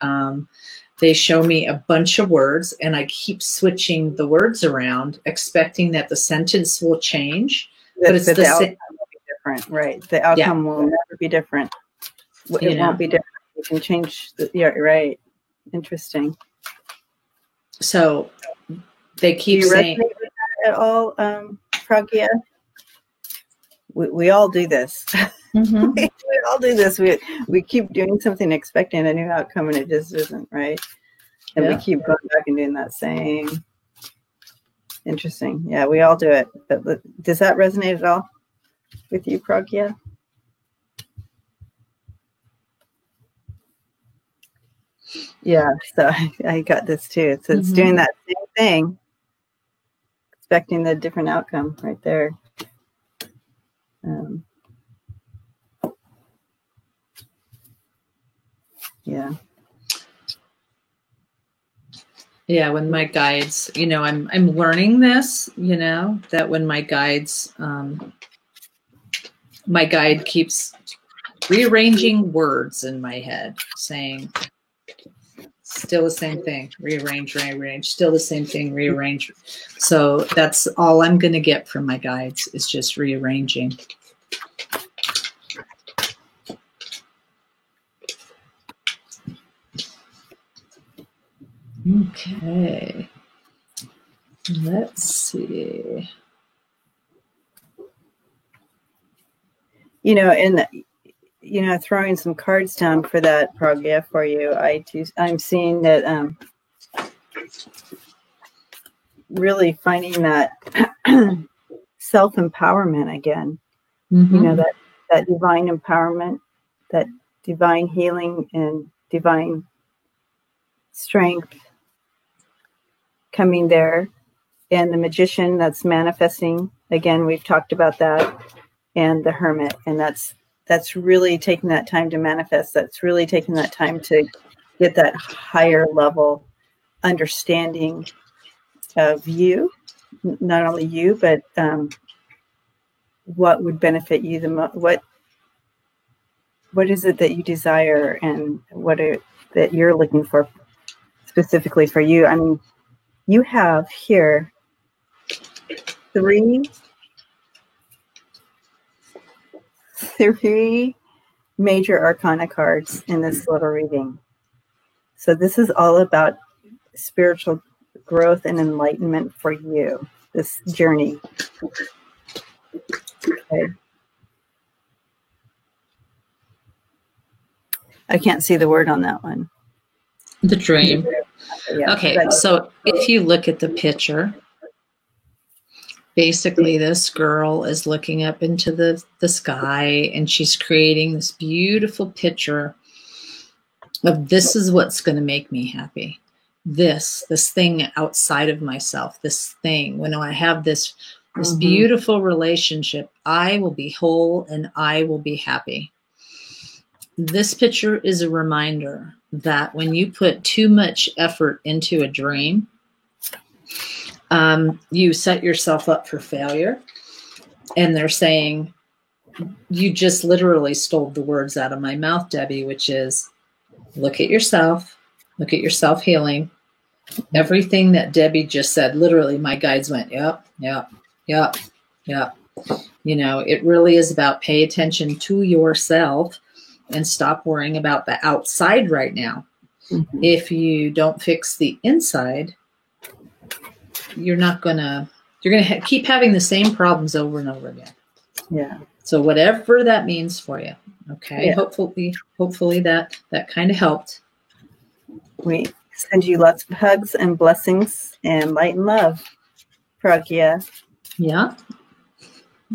they show me a bunch of words, and I keep switching the words around, expecting that the sentence will change. But it's the outcome will be different, right? The outcome will never be different. It won't be different. You can change. Right. Interesting. So they keep saying. Do you resonate with that at all, Pragya? We all do this. Mm-hmm. we all do this. We keep doing something, expecting a new outcome, and it just isn't, right? And we keep going back and doing that same. Interesting. Yeah, we all do it. But does that resonate at all with you, Pragya? Yeah, so I got this too. So it's doing that same thing, expecting the different outcome right there. Yeah, when my guides, I'm learning this, that when my guides, my guide keeps rearranging words in my head, saying, still the same thing, rearrange, still the same thing, rearrange. So that's all I'm going to get from my guides, is just rearranging. Okay. Let's see. Throwing some cards down for that, Pragya, for you. I'm seeing that really finding that self-empowerment again. Mm-hmm. That divine empowerment, that divine healing and divine strength coming there. And the magician that's manifesting, again, we've talked about that, and the hermit. And that's really taking that time to manifest. That's really taking that time to get that higher level understanding of you, not only you, but what would benefit you the most. What is it that you desire, and that you're looking for specifically for you? I mean, you have here three major arcana cards in this little reading. So this is all about spiritual growth and enlightenment for you, this journey. Okay. I can't see the word on that one. The dream. Yeah, okay, so if you look at the picture, basically this girl is looking up into the sky, and she's creating this beautiful picture of, this is what's going to make me happy. This thing outside of myself, this thing, when I have this beautiful relationship, I will be whole and I will be happy. This picture is a reminder that when you put too much effort into a dream, you set yourself up for failure. And they're saying, you just literally stole the words out of my mouth, Debbie, which is, look at yourself healing. Everything that Debbie just said, literally my guides went, yep. It really is about pay attention to yourself and stop worrying about the outside right now. Mm-hmm. If you don't fix the inside, you're going to keep having the same problems over and over again. Yeah. So whatever that means for you. Okay. Yeah. Hopefully that kind of helped. We send you lots of hugs and blessings and light and love, Pragya. Yeah.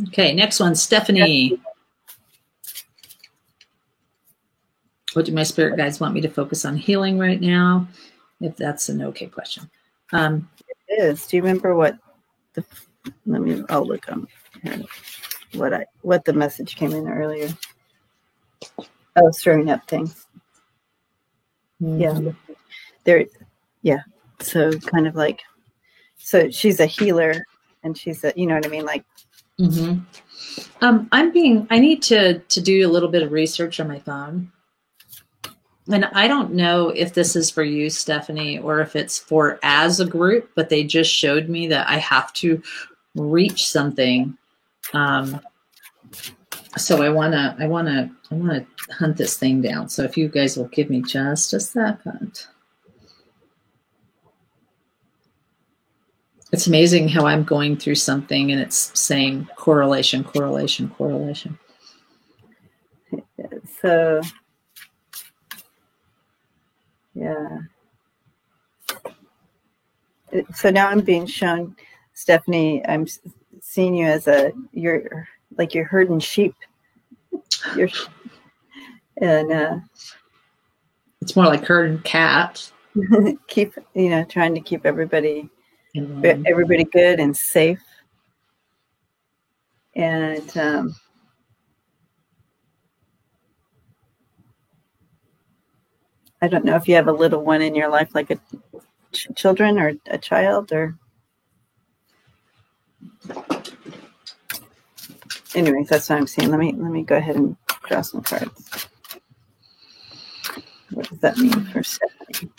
Okay. Next one, Stephanie. What do my spirit guides want me to focus on healing right now? If that's an okay question. It is. Do you remember what I'll look on what the message came in earlier. Oh, stirring up things. Mm-hmm. Yeah. So kind of like, so she's a healer, and she's a, you know what I mean? Like, mm-hmm. I need to do a little bit of research on my phone. And I don't know if this is for you, Stephanie, or if it's for as a group, but they just showed me that I have to reach something. So I wanna hunt this thing down. So if you guys will give me just a second. It's amazing how I'm going through something and it's saying correlation. So, yeah. So now I'm being shown, Stephanie, I'm seeing you as you're herding sheep. And it's more like herding cats. Trying to keep everybody good and safe. And I don't know if you have a little one in your life, like a children or a child, or anyways, that's what I'm seeing. Let me go ahead and draw some cards. What does that mean for Stephanie?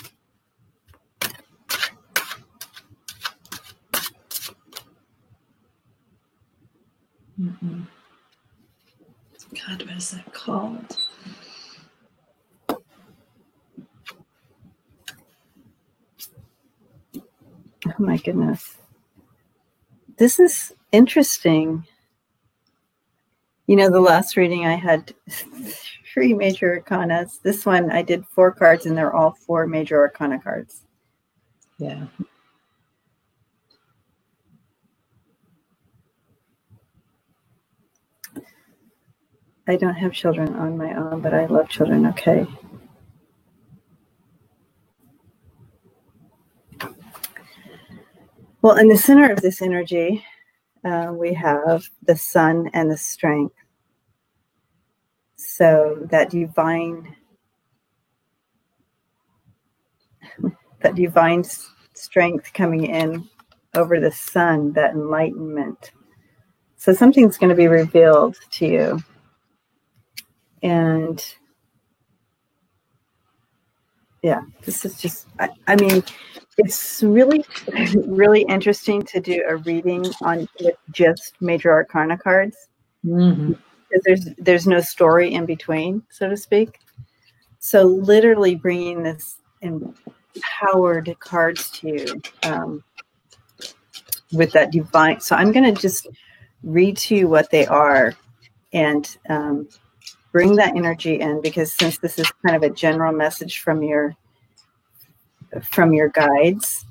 Mm-mm. God, what is that called? Oh my goodness. this is interesting. You know, the last reading I had 3 major arcanas. This one I did 4 cards, and they're all 4 major arcana cards. Yeah. I don't have children on my own, but I love children. Okay. Well, in the center of this energy, we have the sun and the strength. So that divine strength coming in over the sun, that enlightenment. So something's going to be revealed to you. And yeah, this is just, I mean, it's really, really interesting to do a reading on with just major arcana cards. Mm-hmm. Because there's no story in between, so to speak. So literally bringing this empowered cards to you with that divine. So I'm going to just read to you what they are and bring that energy in, because since this is kind of a general message from your guides,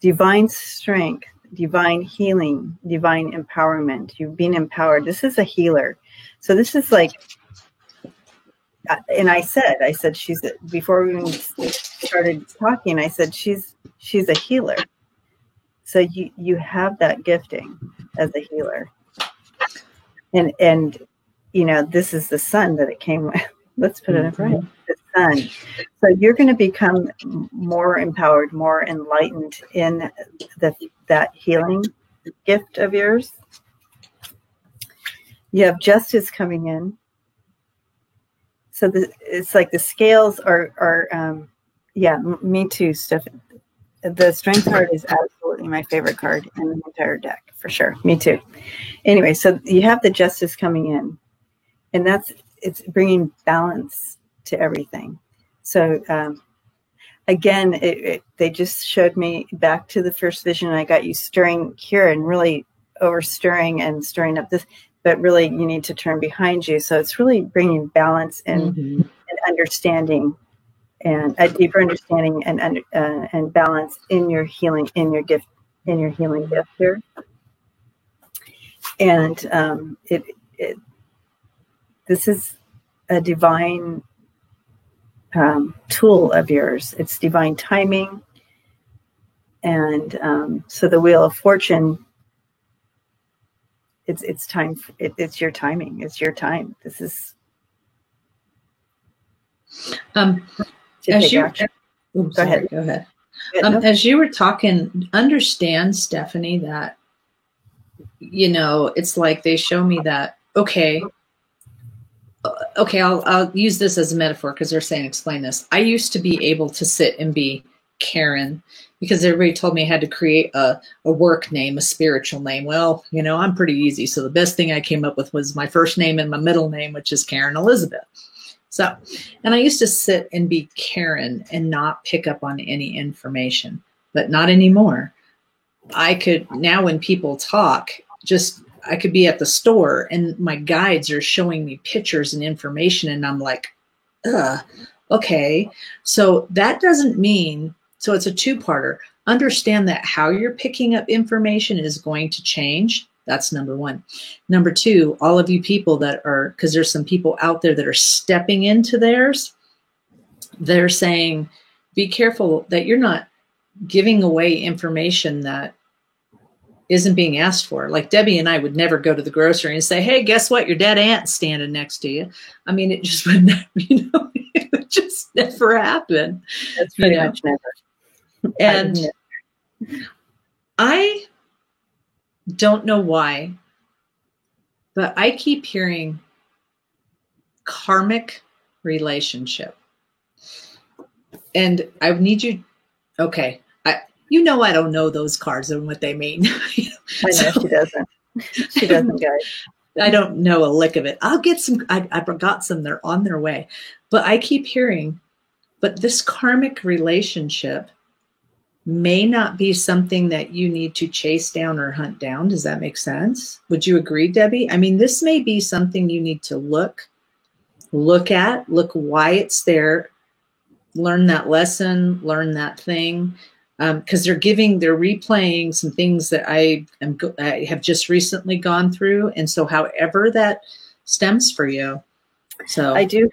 divine strength, divine healing, divine empowerment. You've been empowered. This is a healer. So this is like, and I said before we even started talking, I said, she's a healer. So you have that gifting as a healer. And you know, this is the sun that it came with. Let's put it in front. The sun. So you're going to become more empowered, more enlightened in that healing gift of yours. You have justice coming in. So it's like the scales are me too, Steph. The strength card is absolutely my favorite card in the entire deck, for sure. Me too. Anyway, so you have the justice coming in, and it's bringing balance to everything. So again, they just showed me back to the first vision. I got you stirring here and really over stirring and stirring up this, but really you need to turn behind you. So it's really bringing balance and, and understanding, and a deeper understanding and balance in your healing, in your gift, in your healing gift here. And this is a divine tool of yours. It's divine timing. And so the Wheel of Fortune, it's time. It's your timing. It's your time. This is as you go ahead. As you were talking, understand, Stephanie, that, you know, it's like they show me that, okay, I'll use this as a metaphor because they're saying, explain this. I used to be able to sit and be Karen because everybody told me I had to create a work name, a spiritual name. Well, you know, I'm pretty easy. So the best thing I came up with was my first name and my middle name, which is Karen Elizabeth. So, and I used to sit and be Karen and not pick up on any information, but not anymore. I could now, when people talk, I could be at the store and my guides are showing me pictures and information, and I'm like, okay. So that doesn't mean, so it's a two-parter. Understand that how you're picking up information is going to change. That's number one. Number two, all of you people that are, because there's some people out there that are stepping into theirs, they're saying, be careful that you're not giving away information that isn't being asked for. Like Debbie and I would never go to the grocery and say, hey, guess what? Your dead aunt's standing next to you. I mean, it just would never, it would just never happen. That's pretty much never. And I don't know why, but I keep hearing karmic relationship. And I need you, okay. I don't know those cards and what they mean. I know she doesn't. She doesn't, guys. I don't know a lick of it. I'll get some. I forgot some. They're on their way. But I keep hearing, but this karmic relationship may not be something that you need to chase down or hunt down. Does that make sense? Would you agree, Debbie? I mean, this may be something you need to look at, look why it's there, learn that lesson, learn that thing. Because they're replaying some things that I have just recently gone through. And so however that stems for you. So I do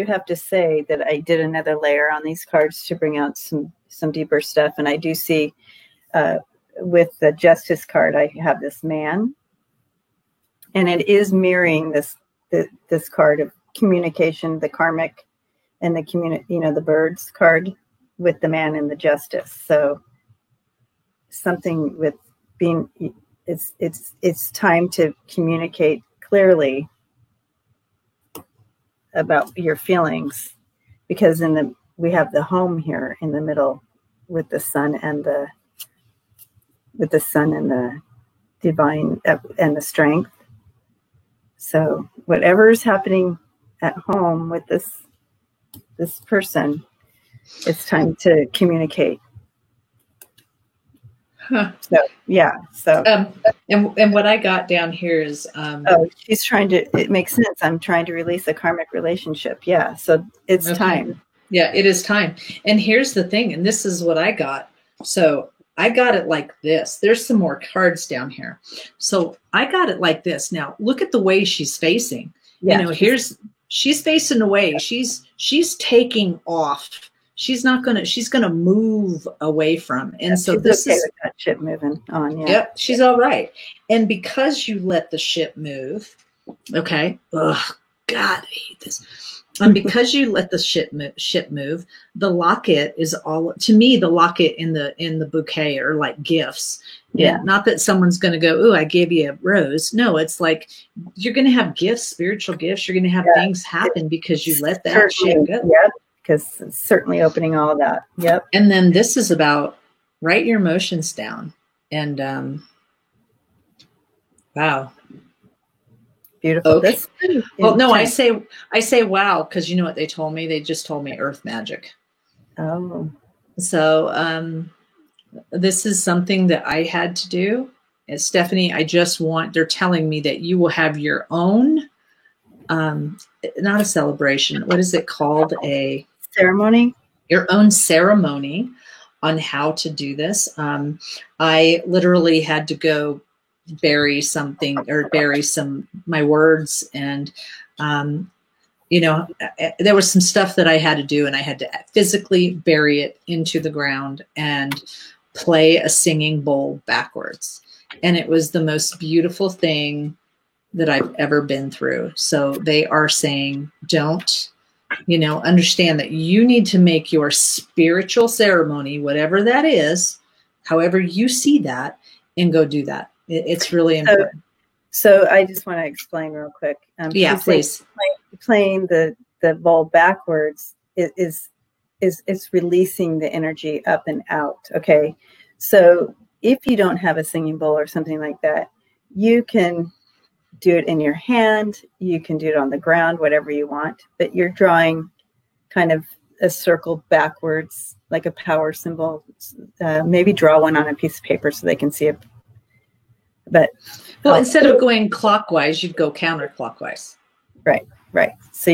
have to say that I did another layer on these cards to bring out some deeper stuff. And I do see with the Justice card, I have this man, and it is mirroring this card of communication, the karmic, and the birds card with the man and the Justice. So something with being, it's time to communicate clearly about your feelings, because we have the home here in the middle with the sun and the divine and the strength. So whatever is happening at home with this person, it's time to communicate. Huh. So yeah. So and what I got down here is she's trying to. It makes sense. I'm trying to release a karmic relationship. Yeah. So it's time. Yeah, it is time. And here's the thing, and this is what I got. So I got it like this. There's some more cards down here. So I got it like this. Now look at the way she's facing. Yeah, she's facing away. She's taking off. She's gonna move away from. And so this okay is with that ship moving on. Yeah. Yep, she's all right. And because you let the ship move, okay. Oh God, I hate this. And because you let the ship move, the locket is all, to me, the locket in the bouquet are like gifts. Yeah. And not that someone's going to go, "Ooh, I gave you a rose." No, it's like you're going to have gifts, spiritual gifts. You're going to have things happen because you let that shit go. Yep. Because it's certainly opening all of that. Yep. And then this is about write your emotions down. And wow. Beautiful. Okay. Well, no, I intense. say wow, because you know what they told me? They just told me earth magic. Oh. So this is something that I had to do. And Stephanie, they're telling me that you will have your own, not a celebration. What is it called? A ceremony? Your own ceremony on how to do this. I literally had to go bury some my words, and there was some stuff that I had to do, and I had to physically bury it into the ground and play a singing bowl backwards. And it was the most beautiful thing that I've ever been through. So they are saying, don't, understand that you need to make your spiritual ceremony, whatever that is, however you see that, and go do that. It's really important. So I just want to explain real quick. Yeah, please. Playing the bowl backwards is releasing the energy up and out. Okay. So if you don't have a singing bowl or something like that, you can do it in your hand. You can do it on the ground, whatever you want, but you're drawing kind of a circle backwards, like a power symbol. Maybe draw one on a piece of paper so they can see it. But instead of going clockwise, you'd go counterclockwise. Right. So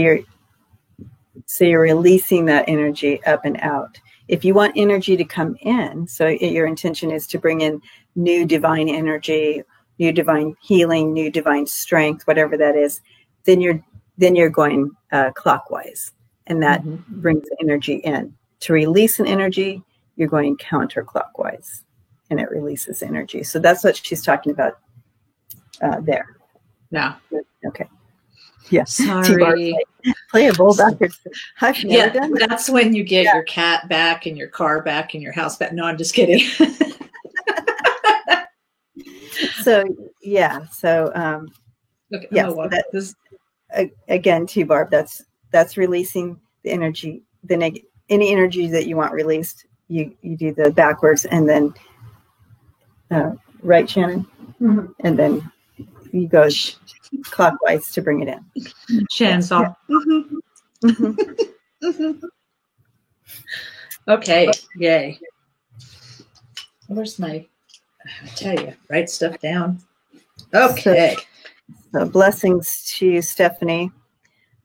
you're releasing that energy up and out. If you want energy to come in, so your intention is to bring in new divine energy, new divine healing, new divine strength, whatever that is, then you're going clockwise, and that brings the energy in. To release an energy, you're going counterclockwise, and it releases energy. So that's what she's talking about there. Yeah. Okay. Yeah. Sorry. Play a bowl backwards. I've never done that. That's when you get your cat back and your car back and your house back. No, I'm just kidding. Okay. Again, too, Barb, that's releasing the energy, any energy that you want released. You do the backwards and then right, Shannon, and then you go clockwise to bring it in. Shannon's off. Okay, yay. Where's my, I tell you, write stuff down. Okay. So blessings to you, Stephanie.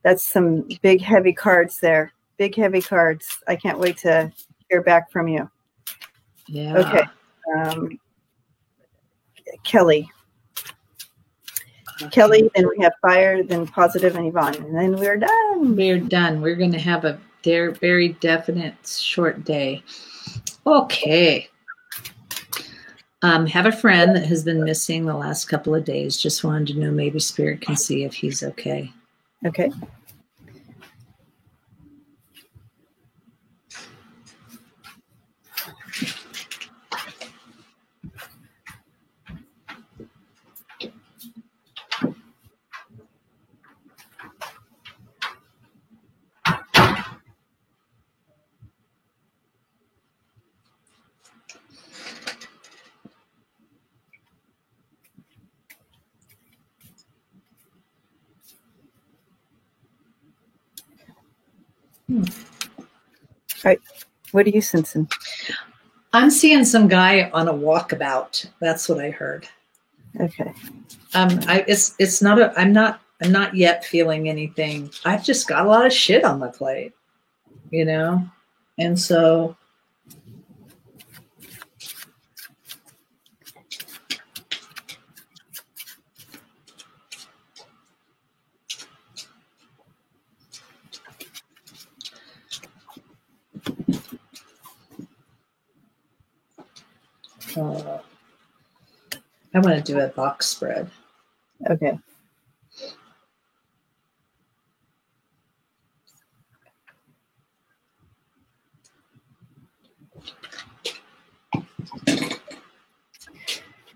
That's some big, heavy cards there. Big, heavy cards. I can't wait to hear back from you. Yeah. Okay. Kelly. Kelly, then we have Fire, then Positive, and Yvonne. And then we're done. We're done. We're going to have a very definite short day. Okay. Have a friend that has been missing the last couple of days. Just wanted to know, maybe Spirit can see if he's okay. Okay. All right. What are you sensing? I'm seeing some guy on a walkabout. That's what I heard. Okay. It's not I'm not yet feeling anything. I've just got a lot of shit on my plate, you know? And so I want to do a box spread. Okay.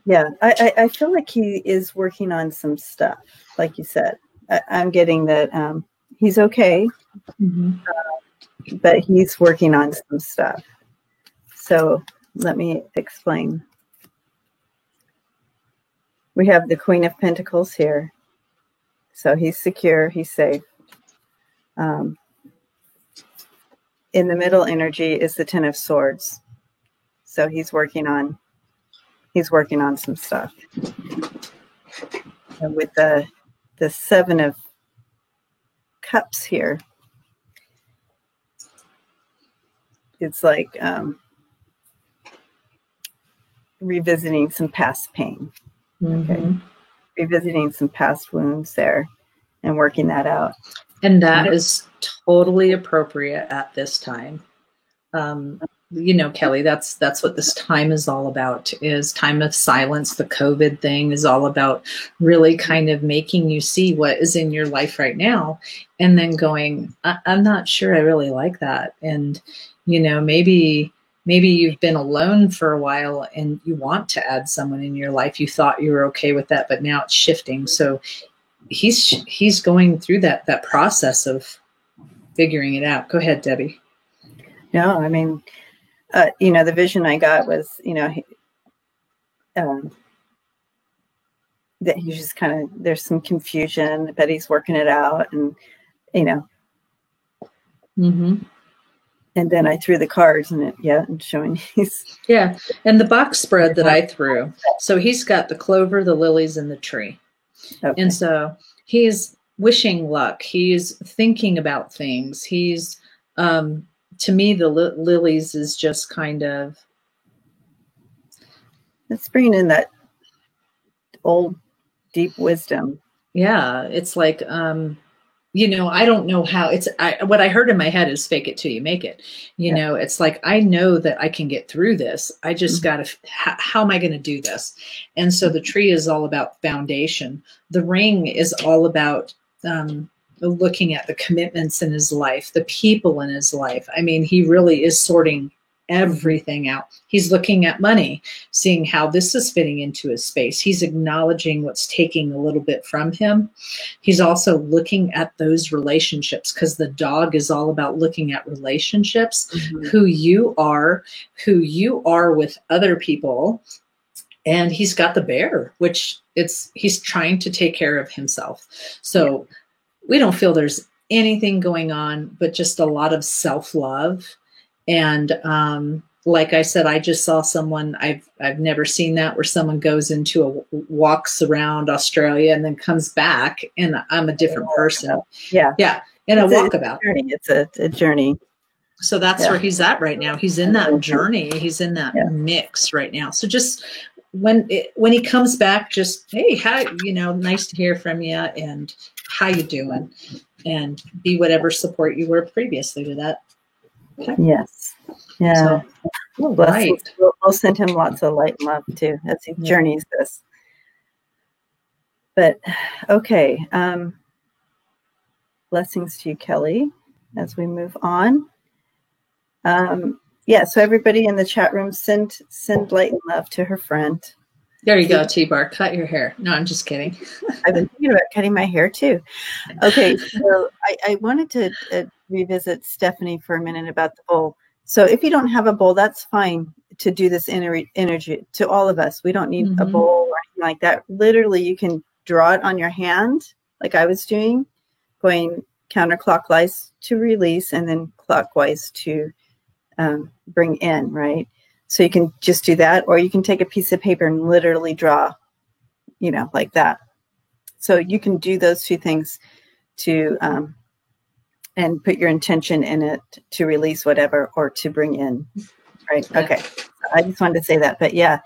Yeah, I feel like he is working on some stuff, like you said. I'm getting that he's okay, but he's working on some stuff. So let me explain. We have the Queen of Pentacles here. So he's secure, he's safe. In the middle energy is the Ten of Swords. So he's working on some stuff. And with the Seven of Cups here, it's like revisiting some past pain. Okay. Revisiting some past wounds there and working that out. And that is totally appropriate at this time. You know, Kelly, that's what this time is all about, is time of silence. The COVID thing is all about really kind of making you see what is in your life right now and then going, I'm not sure I really like that. And, you know, maybe you've been alone for a while and you want to add someone in your life. You thought you were okay with that, but now it's shifting. So he's going through that process of figuring it out. Go ahead, Debbie. No, I mean, you know, the vision I got was, you know, that he's just kind of, there's some confusion, but he's working it out, and, you know. And then I threw the cards and and showing he's. Yeah. And the box spread that I threw. So he's got the clover, the lilies, and the tree. Okay. And so he's wishing luck. He's thinking about things. He's, to me, the lilies is just kind of. It's bringing in that old, deep wisdom. Yeah. It's like, you know, I don't know how what I heard in my head is fake it till you make it. You know, it's like, I know that I can get through this. I just got to, how am I going to do this? And so the tree is all about foundation. The ring is all about, looking at the commitments in his life, the people in his life. I mean, he really is sorting everything out. He's looking at money, seeing how this is fitting into his space. He's acknowledging what's taking a little bit from him. He's also looking at those relationships, because the dog is all about looking at relationships, who you are with other people. And he's got the bear, which he's trying to take care of himself. So we don't feel there's anything going on, but just a lot of self-love. And like I said, I just saw someone, I've never seen that, where someone goes into walks around Australia and then comes back and I'm a different person. Yeah. Yeah. In a walkabout. It's a journey. So that's where he's at right now. He's in that journey. He's in that mix right now. So just when he comes back, just, hey, how, nice to hear from you, and how you doing, and be whatever support you were previously to that. Okay. Yes. Yeah. So, right. We'll send him lots of light and love too as he journeys this. But okay. Blessings to you, Kelly, as we move on. So everybody in the chat room, send light and love to her friend. There you go, T-Bar. Cut your hair. No, I'm just kidding. I've been thinking about cutting my hair too. Okay, so I wanted to revisit Stephanie for a minute about the bowl. So if you don't have a bowl, that's fine to do this energy to all of us. We don't need a bowl or anything like that. Literally, you can draw it on your hand, like I was doing, going counterclockwise to release and then clockwise to bring in, right? So you can just do that, or you can take a piece of paper and literally draw, like that. So you can do those two things to, and put your intention in it to release whatever, or to bring in, right? Yeah. Okay. I just wanted to say that, but yeah,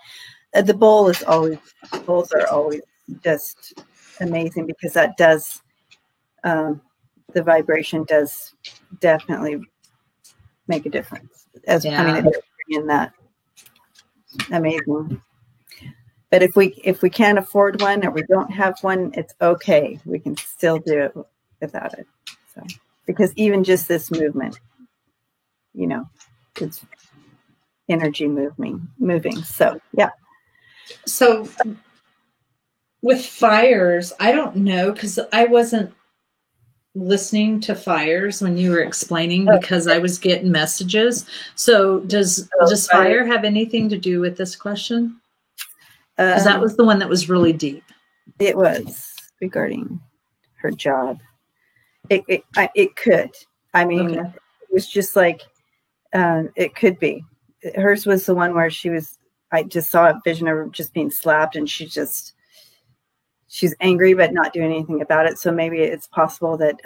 the bowls are always just amazing, because that does, the vibration does definitely make a difference. In that. Amazing. But if we can't afford one, or we don't have one, it's okay. We can still do it without it. So, because even just this movement, it's energy moving. So yeah. So with fires, I don't know, because I wasn't listening to fires when you were explaining, because I was getting messages. So does fire have anything to do with this question? Because that was the one that was really deep. It was regarding her job. It could. I mean, It was just like, it could be. Hers was the one where I just saw a vision of her just being slapped, and she's angry but not doing anything about it. So maybe it's possible that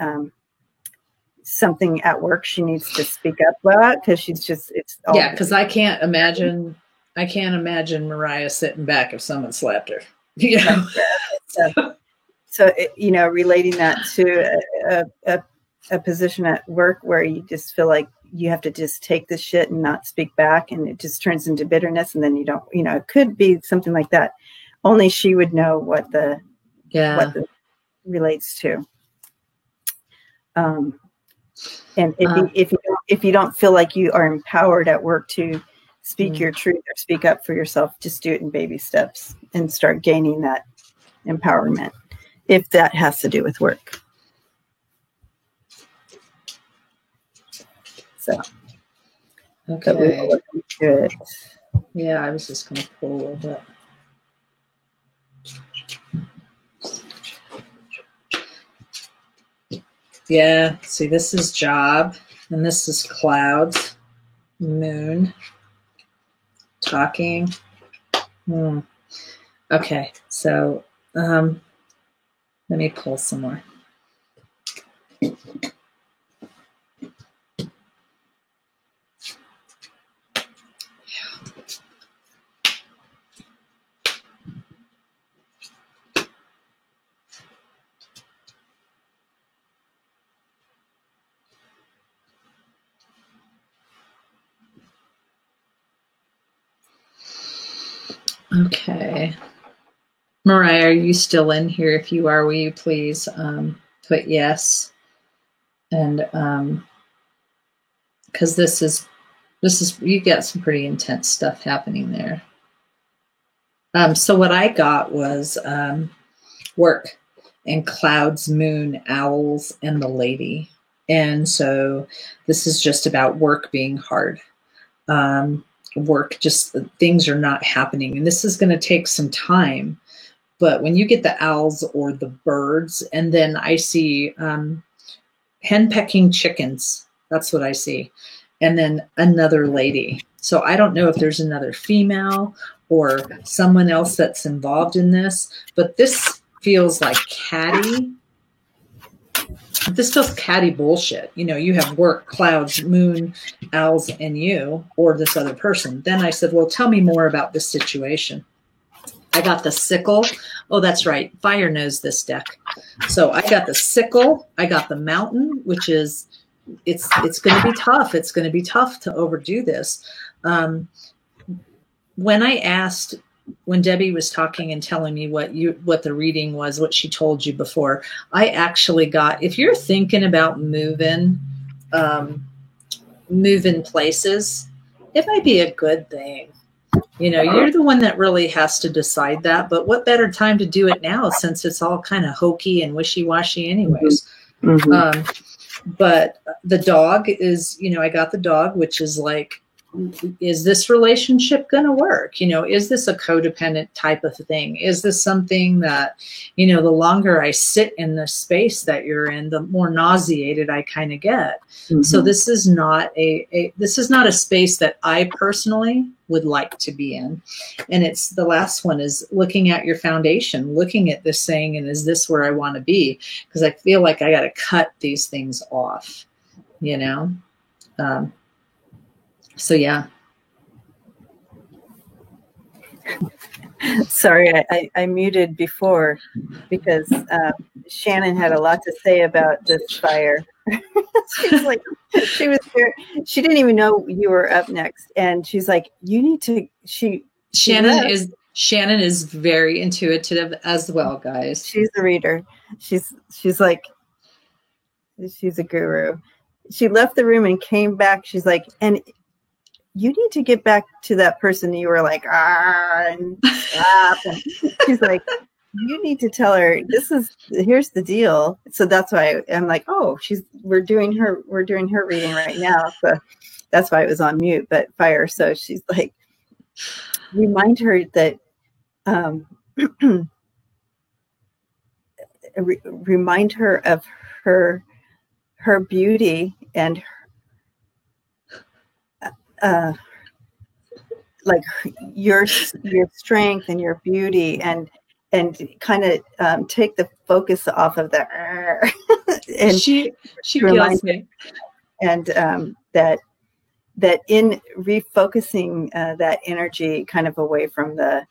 something at work she needs to speak up about, because she's just, because I can't imagine Mariah sitting back if someone slapped her. So relating that to a position at work where you just feel like you have to just take this shit and not speak back, and it just turns into bitterness, and then you don't, it could be something like that. Only she would know what the relates to. And if you don't feel like you are empowered at work to speak your truth or speak up for yourself, just do it in baby steps and start gaining that empowerment, if that has to do with work. So, okay. We will look into it. Yeah, I was just going to pull a little bit. Yeah, see, this is job, and this is clouds, moon, talking. Okay, so let me pull some more. Okay. Mariah, are you still in here? If you are, will you please put yes? And because this is you got some pretty intense stuff happening there. So what I got was work and clouds, moon, owls, and the lady. And so this is just about work being hard. Work, just things are not happening, and this is going to take some time. But when you get the owls or the birds, and then I see hen pecking chickens, that's what I see. and then another lady. So I don't know if there's another female or someone else that's involved in this, but this feels like catty. This feels catty bullshit. You know, you have work, clouds, moon, owls, and you, or this other person. Then I said, well, tell me more about this situation. I got the sickle. Oh, that's right. Fire knows this deck. So I got the sickle. I got the mountain, which is, it's going to be tough. It's going to be tough to overdo this. When Debbie was talking and telling me what the reading was, what she told you before, I actually got, if you're thinking about moving places, it might be a good thing. You know, you're the one that really has to decide that, but what better time to do it now since it's all kind of hokey and wishy-washy anyways. But the dog is, you know, I got the dog, which is like, is this relationship going to work? You know, is this a codependent type of thing? Is this something that, you know, the longer I sit in the space that you're in, the more nauseated I kind of get. So this is not this is not a space that I personally would like to be in. And it's the last one is looking at your foundation, looking at this saying, and is this where I want to be? Because I feel like I got to cut these things off, you know? So, yeah. Sorry, I muted before because Shannon had a lot to say about this fire. She's like, she was there. She didn't even know you were up next. And she's like, you need to, Shannon is very intuitive as well, guys. She's a reader. She's like, she's a guru. She left the room and came back. She's like, and you need to get back to that person you were like, and stop. And she's like, you need to tell her here's the deal. So that's why I'm like, oh, we're doing her reading right now. So that's why it was on mute, but fire. So she's like, remind her that, remind her of her beauty and like your strength and your beauty and kind of take the focus off of the and she kills me. And that in refocusing that energy kind of away from the,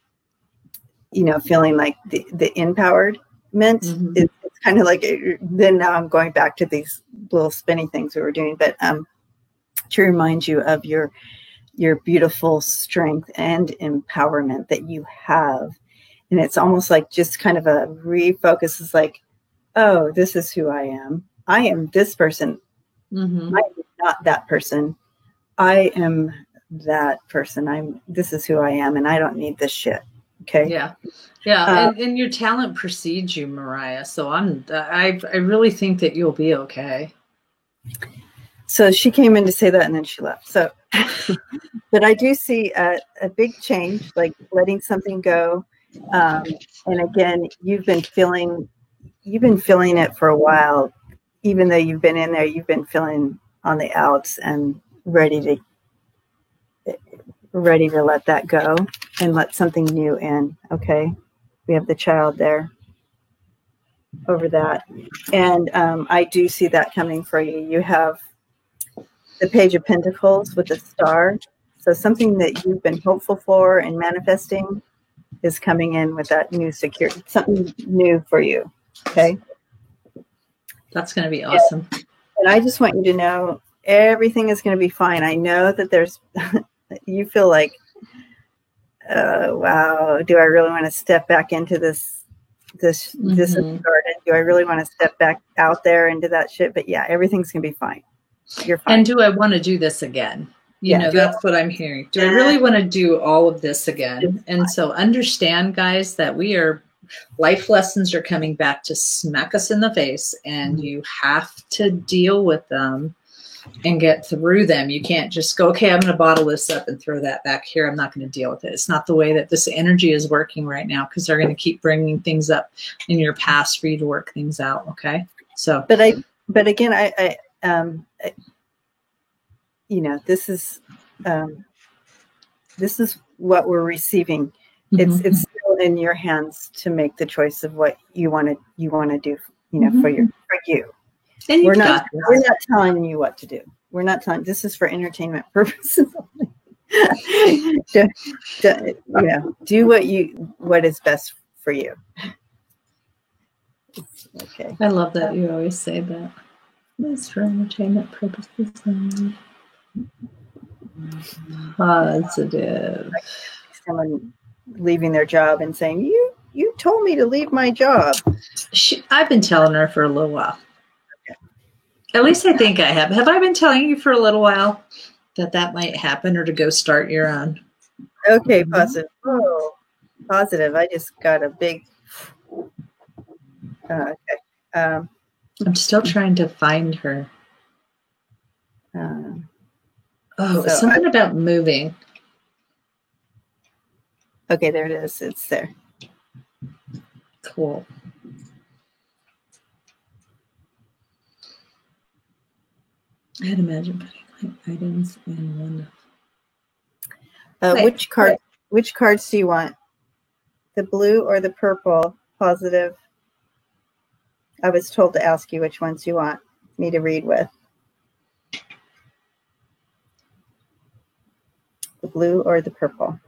you know, feeling like the empowered meant it's kind of like then now I'm going back to these little spinny things we were doing, but to remind you of your beautiful strength and empowerment that you have. And it's almost like just kind of a refocus is like, oh, this is who I am. I am this person. I am not that person. I am that person. This is who I am, and I don't need this shit. Okay. Yeah. And your talent precedes you, Mariah. So I really think that you'll be okay. So she came in to say that and then she left. So, but I do see a big change, like letting something go. And again, you've been feeling it for a while, even though you've been in there, you've been feeling on the outs and ready to let that go and let something new in. Okay. We have the child there over that. And I do see that coming for you. You have the Page of Pentacles with the star. So something that you've been hopeful for and manifesting is coming in with that new security, something new for you. Okay. That's going to be awesome. And I just want you to know everything is going to be fine. I know that there's, you feel like, wow, do I really want to step back into this garden? Do I really want to step back out there into that shit? But yeah, everything's going to be fine. You're fine. And do I want to do this again? You know, that's what I'm hearing. Do I really want to do all of this again? And so understand, guys, that life lessons are coming back to smack us in the face, and you have to deal with them and get through them. You can't just go, okay, I'm going to bottle this up and throw that back here. I'm not going to deal with it. It's not the way that this energy is working right now, because they're going to keep bringing things up in your past for you to work things out. Okay. So, but again, this is what we're receiving. It's still in your hands to make the choice of what you want to do, for you. And we're not telling you what to do. We're not telling. This is for entertainment purposes only. Do what is best for you. Okay. I love that you always say that. It's for entertainment purposes only. Positive. Someone leaving their job and saying, "You told me to leave my job." I've been telling her for a little while. Okay. At least I think I have. Have I been telling you for a little while that might happen, or to go start your own? Okay, positive. Oh, positive. I just got a big. Okay. I'm still trying to find her. Something about moving. Okay, there it is. It's there. Cool. I'd imagine putting my items in one. Which cards do you want? The blue or the purple? Positive. I was told to ask you which ones you want me to read with. The blue or the purple?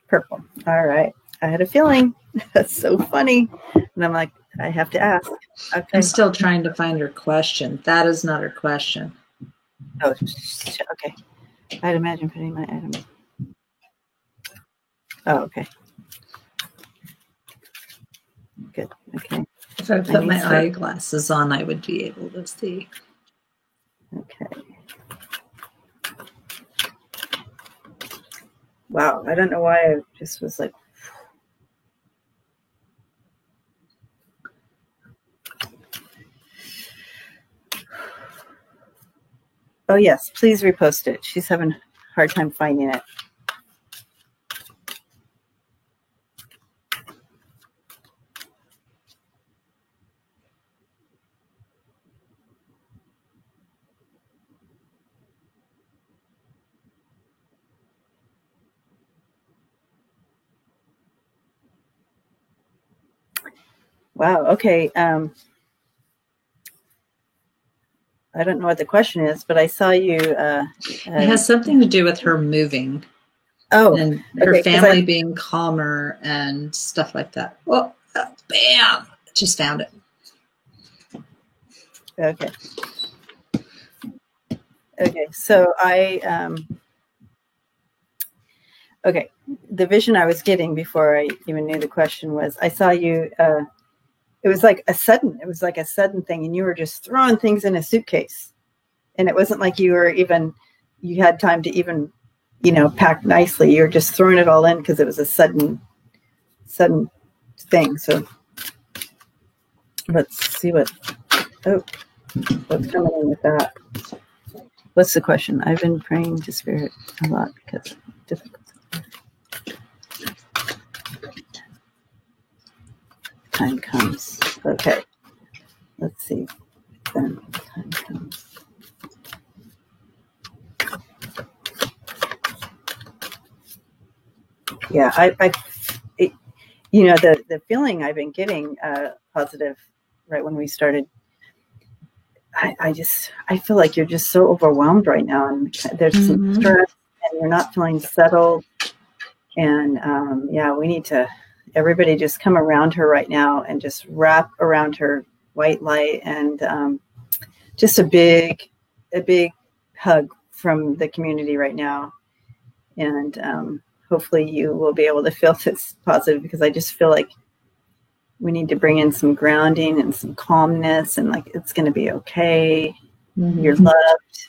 Purple. All right. I had a feeling. That's so funny. And I'm like, I have to ask. Okay. I'm still trying to find her question. That is not her question. Oh, okay. I'd imagine putting my item. Oh, okay. Good. Okay. If I put my eyeglasses on, I would be able to see. Okay. Wow. I don't know why I just was like. Oh, yes. Please repost it. She's having a hard time finding it. Wow. Okay. I don't know what the question is, but I saw you. It has something to do with her moving. Oh, and her family being calmer and stuff like that. Well, bam! Just found it. Okay. Okay. So okay. The vision I was getting before I even knew the question was, I saw you. It was like a sudden thing, and you were just throwing things in a suitcase, and it wasn't like you had time to even, pack nicely. You were just throwing it all in because it was a sudden thing. So let's see what's coming in with that. What's the question? I've been praying to Spirit a lot because it's difficult. Time comes. Okay. Let's see. Then time comes. Yeah, the feeling I've been getting positive right when we started. I feel like you're just so overwhelmed right now, and there's some stress, and you're not feeling settled. And we need to. Everybody just come around her right now and just wrap around her white light, and just a big hug from the community right now. And hopefully you will be able to feel this positive, because I just feel like we need to bring in some grounding and some calmness, and like, it's going to be okay. Mm-hmm. You're loved,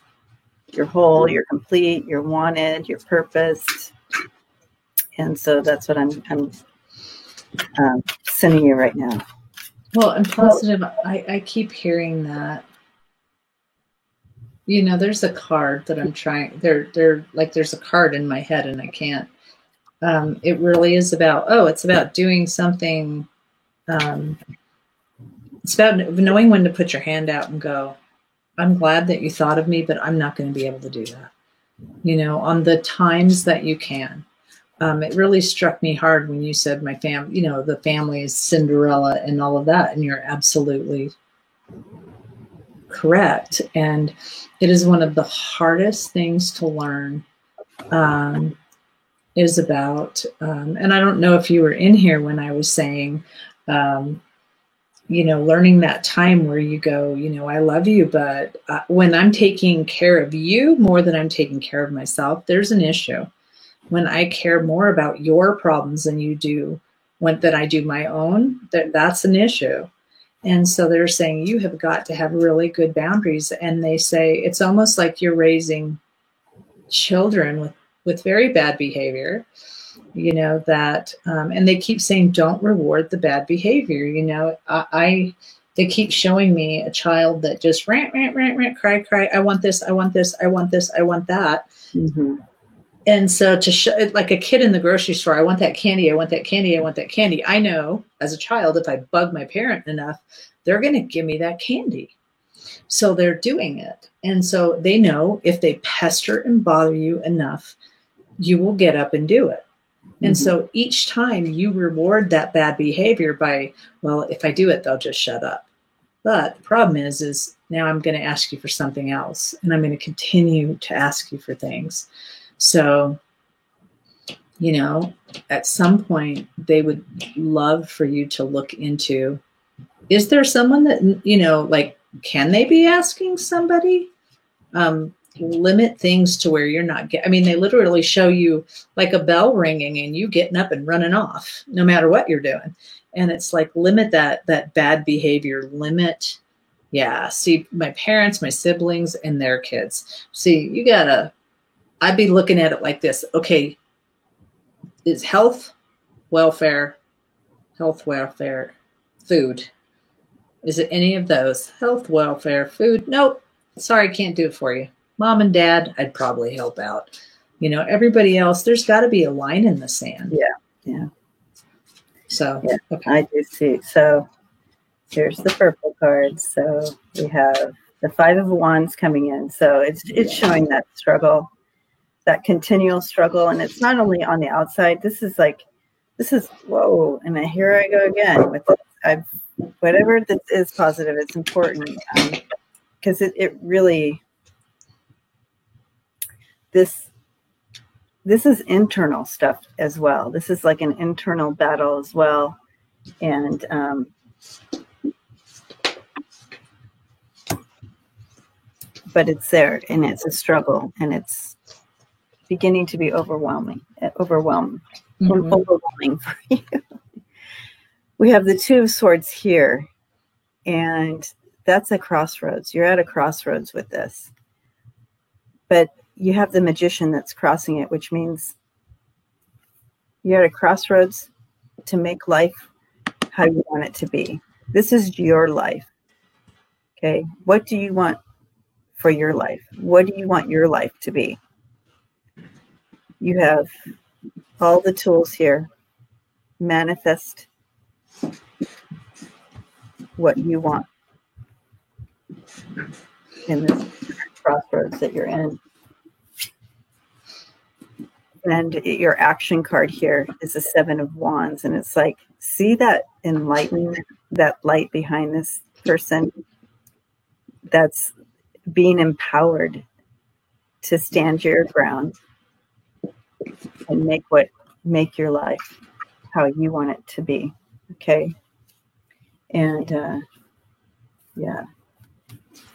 you're whole, you're complete, you're wanted, you're purposed. And so that's what I'm sending you right now. Well, and positive, I keep hearing that. There's a card that I'm trying. There's a card in my head, and I can't. It really is about. It's about doing something. It's about knowing when to put your hand out and go. I'm glad that you thought of me, but I'm not going to be able to do that. On the times that you can. It really struck me hard when you said my family, the family is Cinderella and all of that. And you're absolutely correct. And it is one of the hardest things to learn is about, and I don't know if you were in here when I was saying, learning that time where you go, I love you, but when I'm taking care of you more than I'm taking care of myself, there's an issue. When I care more about your problems than you do, that I do my own, that's an issue. And so they're saying you have got to have really good boundaries. And they say it's almost like you're raising children with very bad behavior, and they keep saying, don't reward the bad behavior. They keep showing me a child that just rant, cry. I want this. I want this. I want this. I want that. Mm-hmm. And so to show, like a kid in the grocery store, I want that candy. I want that candy. I want that candy. I know as a child, if I bug my parent enough, they're going to give me that candy. So they're doing it. And so they know if they pester and bother you enough, you will get up and do it. And mm-hmm. So each time you reward that bad behavior by, well, if I do it, they'll just shut up. But the problem is now I'm going to ask you for something else. And I'm going to continue to ask you for things. So, at some point they would love for you to look into, is there someone that, can they be asking somebody? Limit things to where you're not they literally show you like a bell ringing and you getting up and running off no matter what you're doing. And it's like, limit that bad behavior, limit. Yeah. See, my parents, my siblings and their kids. See, I'd be looking at it like this. Okay. Is health, welfare, food. Is it any of those? Health, welfare, food? Nope. Sorry, can't do it for you. Mom and dad, I'd probably help out. Everybody else, there's got to be a line in the sand. Yeah. So, yeah, okay. I do see. So here's the purple card. So we have the 5 of Wands coming in. So it's showing that struggle, that continual struggle. And it's not only on the outside. This is whoa. And here I go again with this. Whatever this is positive, it's important because it really, this is internal stuff as well. This is like an internal battle as well. And but it's there and it's a struggle and it's beginning to be overwhelming Mm-hmm. Overwhelming for you. We have the 2 of Swords here, and that's a crossroads. You're at a crossroads with this. But you have the Magician that's crossing it, which means you're at a crossroads to make life how you want it to be. This is your life. Okay? What do you want for your life? What do you want your life to be? You have all the tools here. Manifest what you want in this crossroads that you're in. And your action card here is the 7 of Wands. And it's like, see that enlightenment, that light behind this person that's being empowered to stand your ground and make your life how you want it to be. Okay. And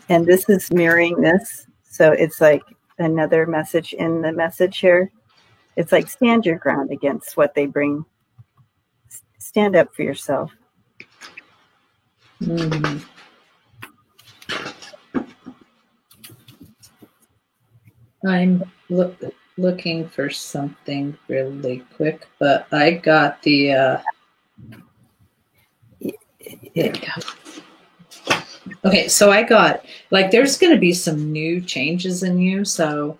and this is mirroring this. So it's like another message in the message here. It's like, stand your ground against what they bring. Stand up for yourself. Mm-hmm. I'm looking for something really quick, but I got the okay, so I got, there's going to be some new changes in you. So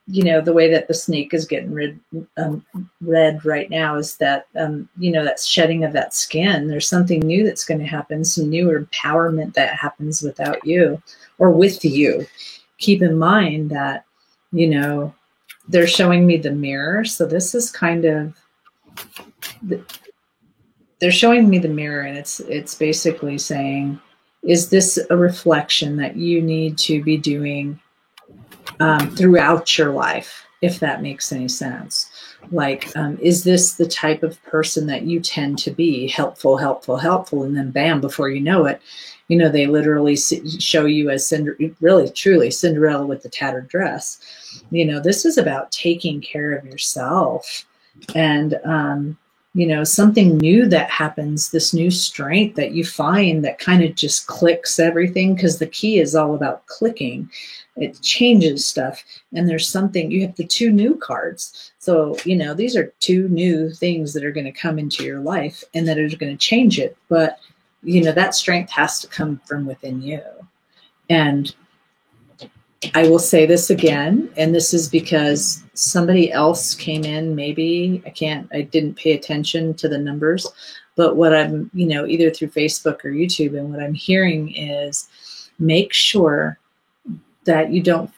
the way that the snake is getting red right now is that, that shedding of that skin. There's something new that's going to happen, some new empowerment that happens without you or with you. Keep in mind that, they're showing me the mirror. So this is kind of, they're showing me the mirror, and it's basically saying, is this a reflection that you need to be doing throughout your life, if that makes any sense? Like, is this the type of person that you tend to be? Helpful, and then bam, before you know it, they literally show you as really, truly Cinderella with the tattered dress. This is about taking care of yourself, and something new that happens, this new strength that you find that kind of just clicks everything, because the key is all about clicking. It changes stuff. And there's something, you have the 2 new cards. So, these are 2 new things that are going to come into your life and that are going to change it. But, that strength has to come from within you. And I will say this again, and this is because somebody else came in, maybe, I didn't pay attention to the numbers, but what I'm, either through Facebook or YouTube, and what I'm hearing is, make sure that you don't,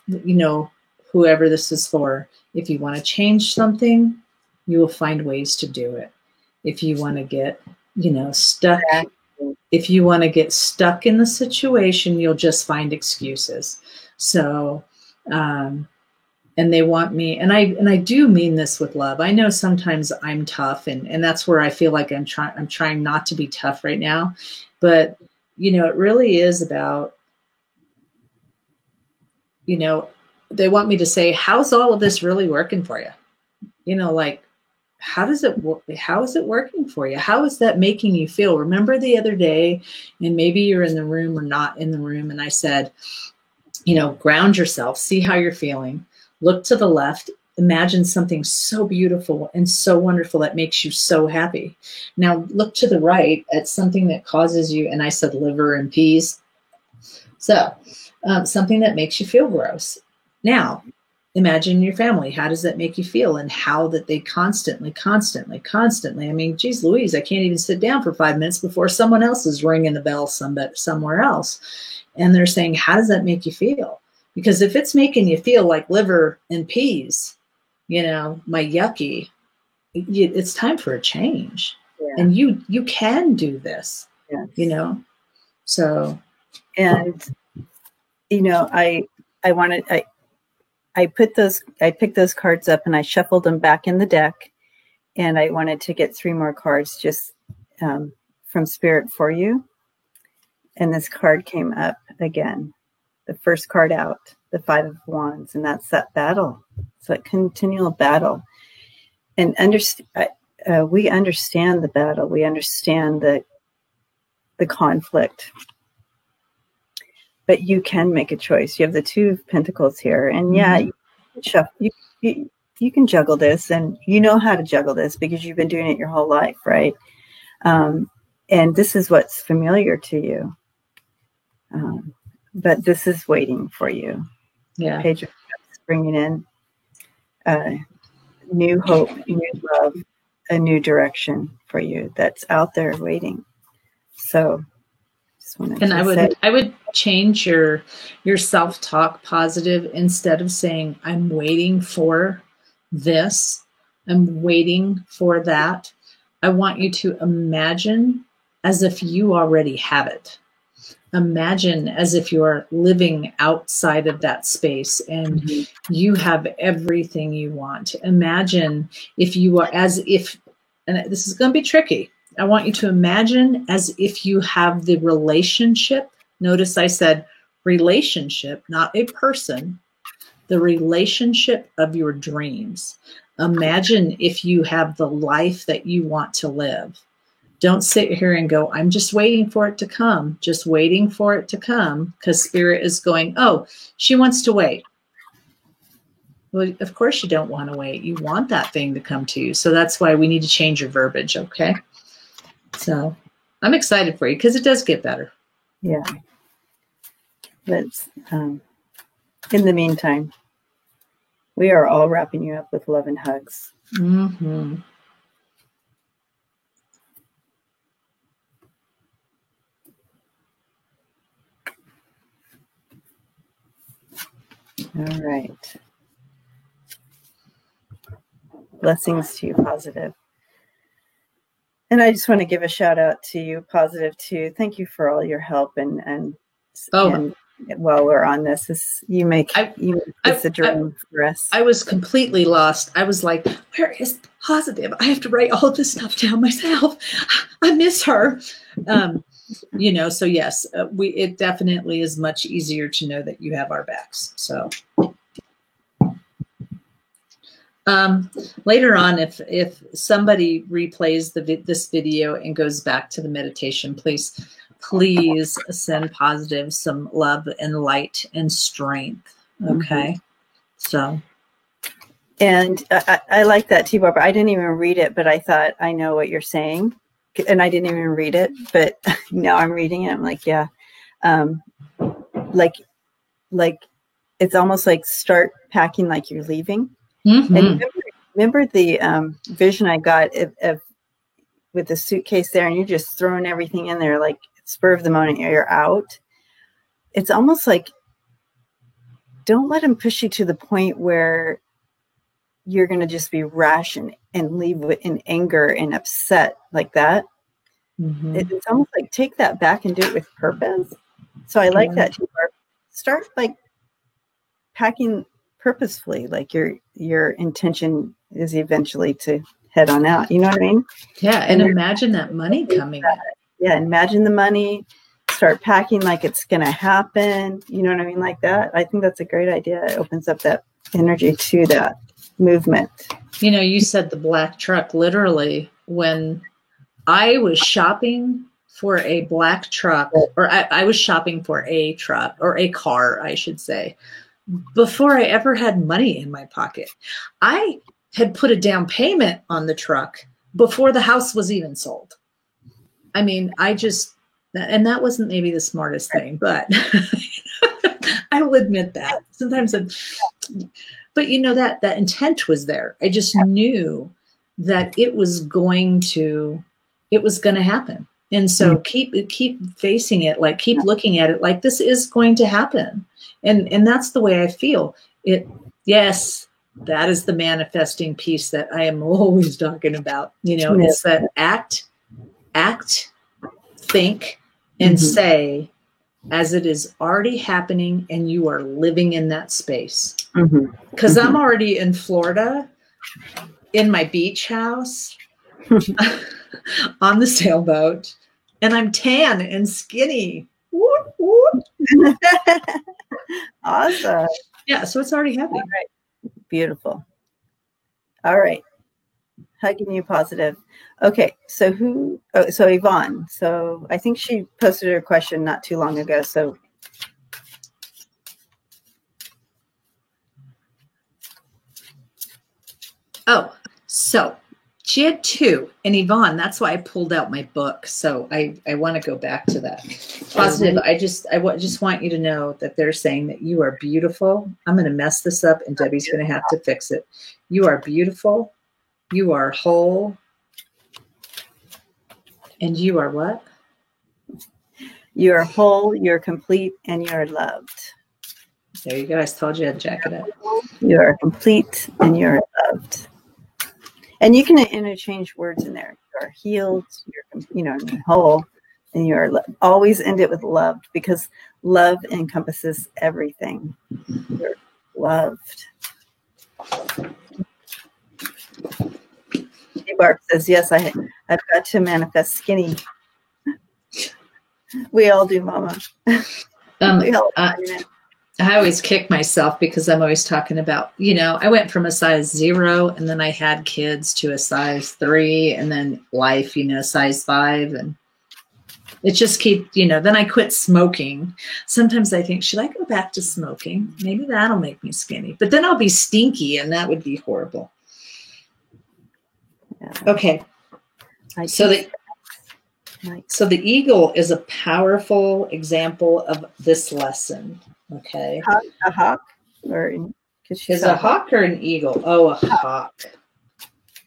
whoever this is for, if you want to change something, you will find ways to do it. If you want to get, stuck, if you want to get stuck in the situation, you'll just find excuses. So, and they want me, and I do mean this with love. I know sometimes I'm tough, and that's where I feel like I'm trying not to be tough right now. But, it really is about, they want me to say, how's all of this really working for you? Like, how is it working for you? How is that making you feel? Remember the other day, and maybe you're in the room or not in the room, and I said, ground yourself, see how you're feeling, look to the left, imagine something so beautiful and so wonderful that makes you so happy. Now look to the right at something that causes you, and I said liver and peas. So something that makes you feel gross. Now, imagine your family. How does that make you feel? And how that they constantly. I mean, geez Louise, I can't even sit down for 5 minutes before someone else is ringing the bell somewhere else. And they're saying, how does that make you feel? Because if it's making you feel like liver and peas, my yucky, it's time for a change. Yeah. And you can do this, yes. So. And, I picked those cards up and I shuffled them back in the deck, and I wanted to get 3 more cards just from Spirit for you. And this card came up again, the first card out, the 5 of Wands, and that's that battle. It's that continual battle. And we understand the battle. We understand the conflict. But you can make a choice. You have the 2 of Pentacles here. And you can juggle this, and you know how to juggle this because you've been doing it your whole life, right? And this is what's familiar to you. But this is waiting for you. Yeah. Page of Cups bringing in new hope, new love, a new direction for you that's out there waiting. So and I would change your self-talk positive. Instead of saying, I'm waiting for this, I'm waiting for that. I want you to imagine as if you already have it. Imagine as if you are living outside of that space and you have everything you want. Imagine if you are and this is going to be tricky. I want you to imagine as if you have the relationship. Notice I said relationship, not a person, the relationship of your dreams. Imagine if you have the life that you want to live. Don't sit here and go, I'm just waiting for it to come. Just waiting for it to come, because Spirit is going, oh, she wants to wait. Well, of course you don't want to wait. You want that thing to come to you. So that's why we need to change your verbiage, okay? So I'm excited for you because it does get better. Yeah. But in the meantime, We are all wrapping you up with love and hugs. Mm-hmm. All right. Blessings to you, Positive. And I just want to give a shout out to you, Positive, too. Thank you for all your help and while we're on this, you make this a dream for us. I was completely lost. I was like, where is Positive? I have to write all this stuff down myself. I miss her. So yes, it definitely is much easier to know that you have our backs. So later on, if somebody replays this video and goes back to the meditation, please send Positive some love and light and strength. Okay. Mm-hmm. So. And I like that too, Barbara. I didn't even read it, but I thought I know what you're saying. And I didn't even read it, but now I'm reading it. I'm like, yeah. Like it's almost like start packing like you're leaving. Mm-hmm. And remember the vision I got with the suitcase there, and you're just throwing everything in there like spur of the moment you're out. It's almost like don't let them push you to the point where you're going to just be rash and leave in anger and upset like that. Mm-hmm. It's almost like take that back and do it with purpose. So I like that too. Start like packing purposefully, like your intention is eventually to head on out. You know what I mean? Yeah. And imagine that money coming in. Yeah. Imagine the money. Start packing like it's going to happen. You know what I mean? Like that. I think that's a great idea. It opens up that energy to that movement. You said the black truck. Literally, when I was shopping for a black truck, or I was shopping for a truck or a car, I should say, before I ever had money in my pocket. I had put a down payment on the truck before the house was even sold. I mean, and that wasn't maybe the smartest thing, but I will admit that sometimes, but that intent was there. I just knew that it was going to happen. And so keep facing it, like keep looking at it like this is going to happen. And that's the way I feel. Yes, that is the manifesting piece that I am always talking about. It's that act, think, and say as it is already happening and you are living in that space. Because I'm already in Florida in my beach house on the sailboat, and I'm tan and skinny. Whoop, whoop. Awesome. Yeah, so it's already happening. All right. Beautiful. All right. Hugging you, Positive. Okay, so so Yvonne. So I think she posted her question not too long ago. So she had two, and Yvonne, that's why I pulled out my book. So I want to go back to that. Positive, I just want you to know that they're saying that you are beautiful. I'm going to mess this up, and Debbie's going to have to fix it. You are beautiful. You are whole. And you are what? You are whole, you're complete, and you're loved. There you go. I told you I'd jack it up. You are complete and you're loved. And you can interchange words in there. You are healed, you're whole, and you're always end it with loved, because love encompasses everything. You're loved. Barb says, yes, I've got to manifest skinny. We all do, Mama. I always kick myself because I'm always talking about, I went from a size 0 and then I had kids to a size 3 and then life, size 5. And it just then I quit smoking. Sometimes I think, should I go back to smoking? Maybe that'll make me skinny, but then I'll be stinky and that would be horrible. Yeah. Okay. So the eagle is a powerful example of this lesson. Okay. A hawk, or Is a hawk or an eagle? Oh, a hawk.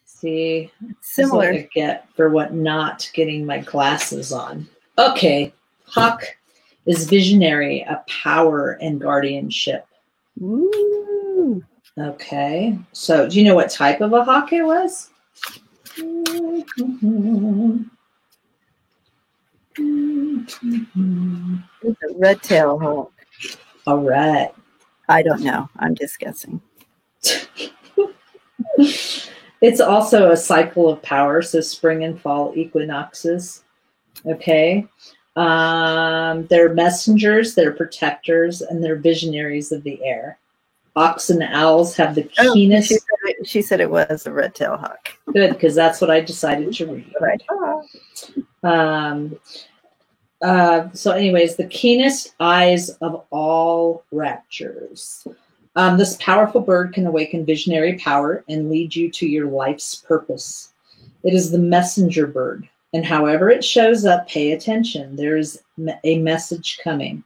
See, similar. That's what I get for not getting my glasses on. Okay, hawk is visionary, a power and guardianship. Ooh. Okay, so do you know what type of a hawk it was? It's a red-tailed hawk. All right. I don't know. I'm just guessing. It's also a cycle of power, so spring and fall equinoxes. Okay. They're messengers, they're protectors, and they're visionaries of the air. Hawks and owls have the keenest. She said it was a red-tailed hawk. Good, because that's what I decided to read. Right. So anyways, the keenest eyes of all raptures. This powerful bird can awaken visionary power and lead you to your life's purpose. It is the messenger bird, and however it shows up, pay attention. There is a message coming.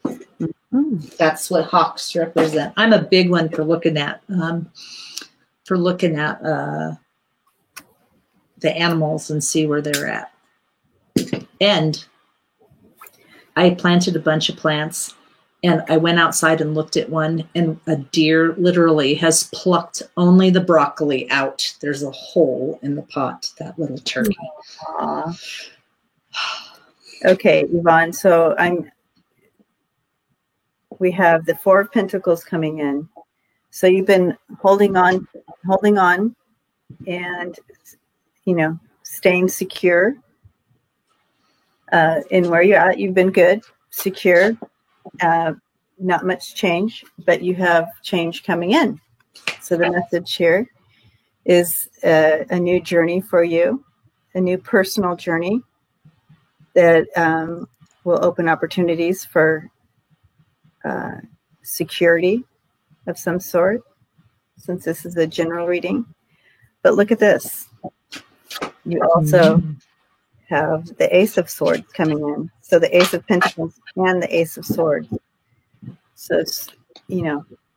Mm-hmm. That's what hawks represent. I'm a big one for looking at the animals and see where they're at. And I planted a bunch of plants, and I went outside and looked at one, and a deer literally has plucked only the broccoli out. There's a hole in the pot, that little turkey. Aww. Okay, Yvonne, so we have the Four of Pentacles coming in. So you've been holding on, and, staying secure in where you're at. You've been good, secure, not much change, but you have change coming in. So the message here is a new journey for you, a new personal journey that will open opportunities for security of some sort, since this is a general reading. But look at this. You also have the Ace of Swords coming in. So the Ace of Pentacles and the Ace of Swords. So,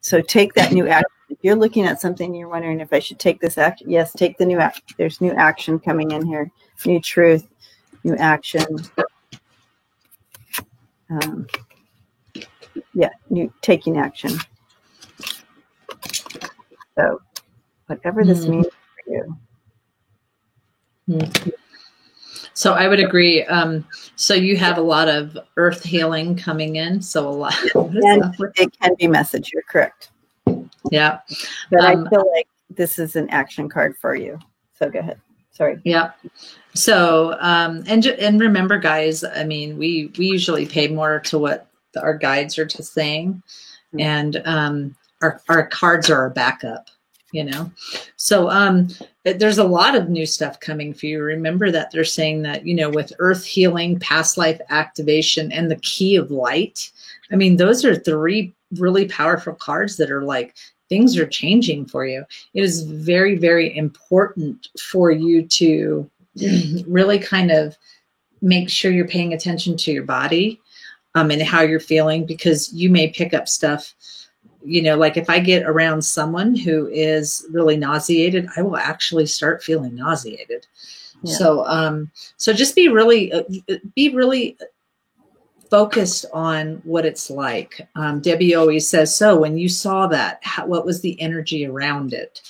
so take that new action. If you're looking at something, you're wondering if I should take this action. Yes, take the new action. There's new action coming in here. New truth, new action. New taking action. So whatever this means for you. So I would agree. So you have a lot of earth healing coming in. So a lot. And it can be message. You're correct. Yeah. But I feel like this is an action card for you. So go ahead. Sorry. Yeah. So, and remember, guys, I mean, we usually pay more to what our guides are just saying, and our cards are our backup, So there's a lot of new stuff coming for you. Remember that they're saying that, with earth healing, past life activation, and the key of light. I mean, those are three really powerful cards that are like, things are changing for you. It is very, very important for you to really kind of make sure you're paying attention to your body and how you're feeling, because you may pick up stuff, like if I get around someone who is really nauseated, I will actually start feeling nauseated. Yeah. So just be really focused on what it's like. Debbie always says, so when you saw that, what was the energy around it?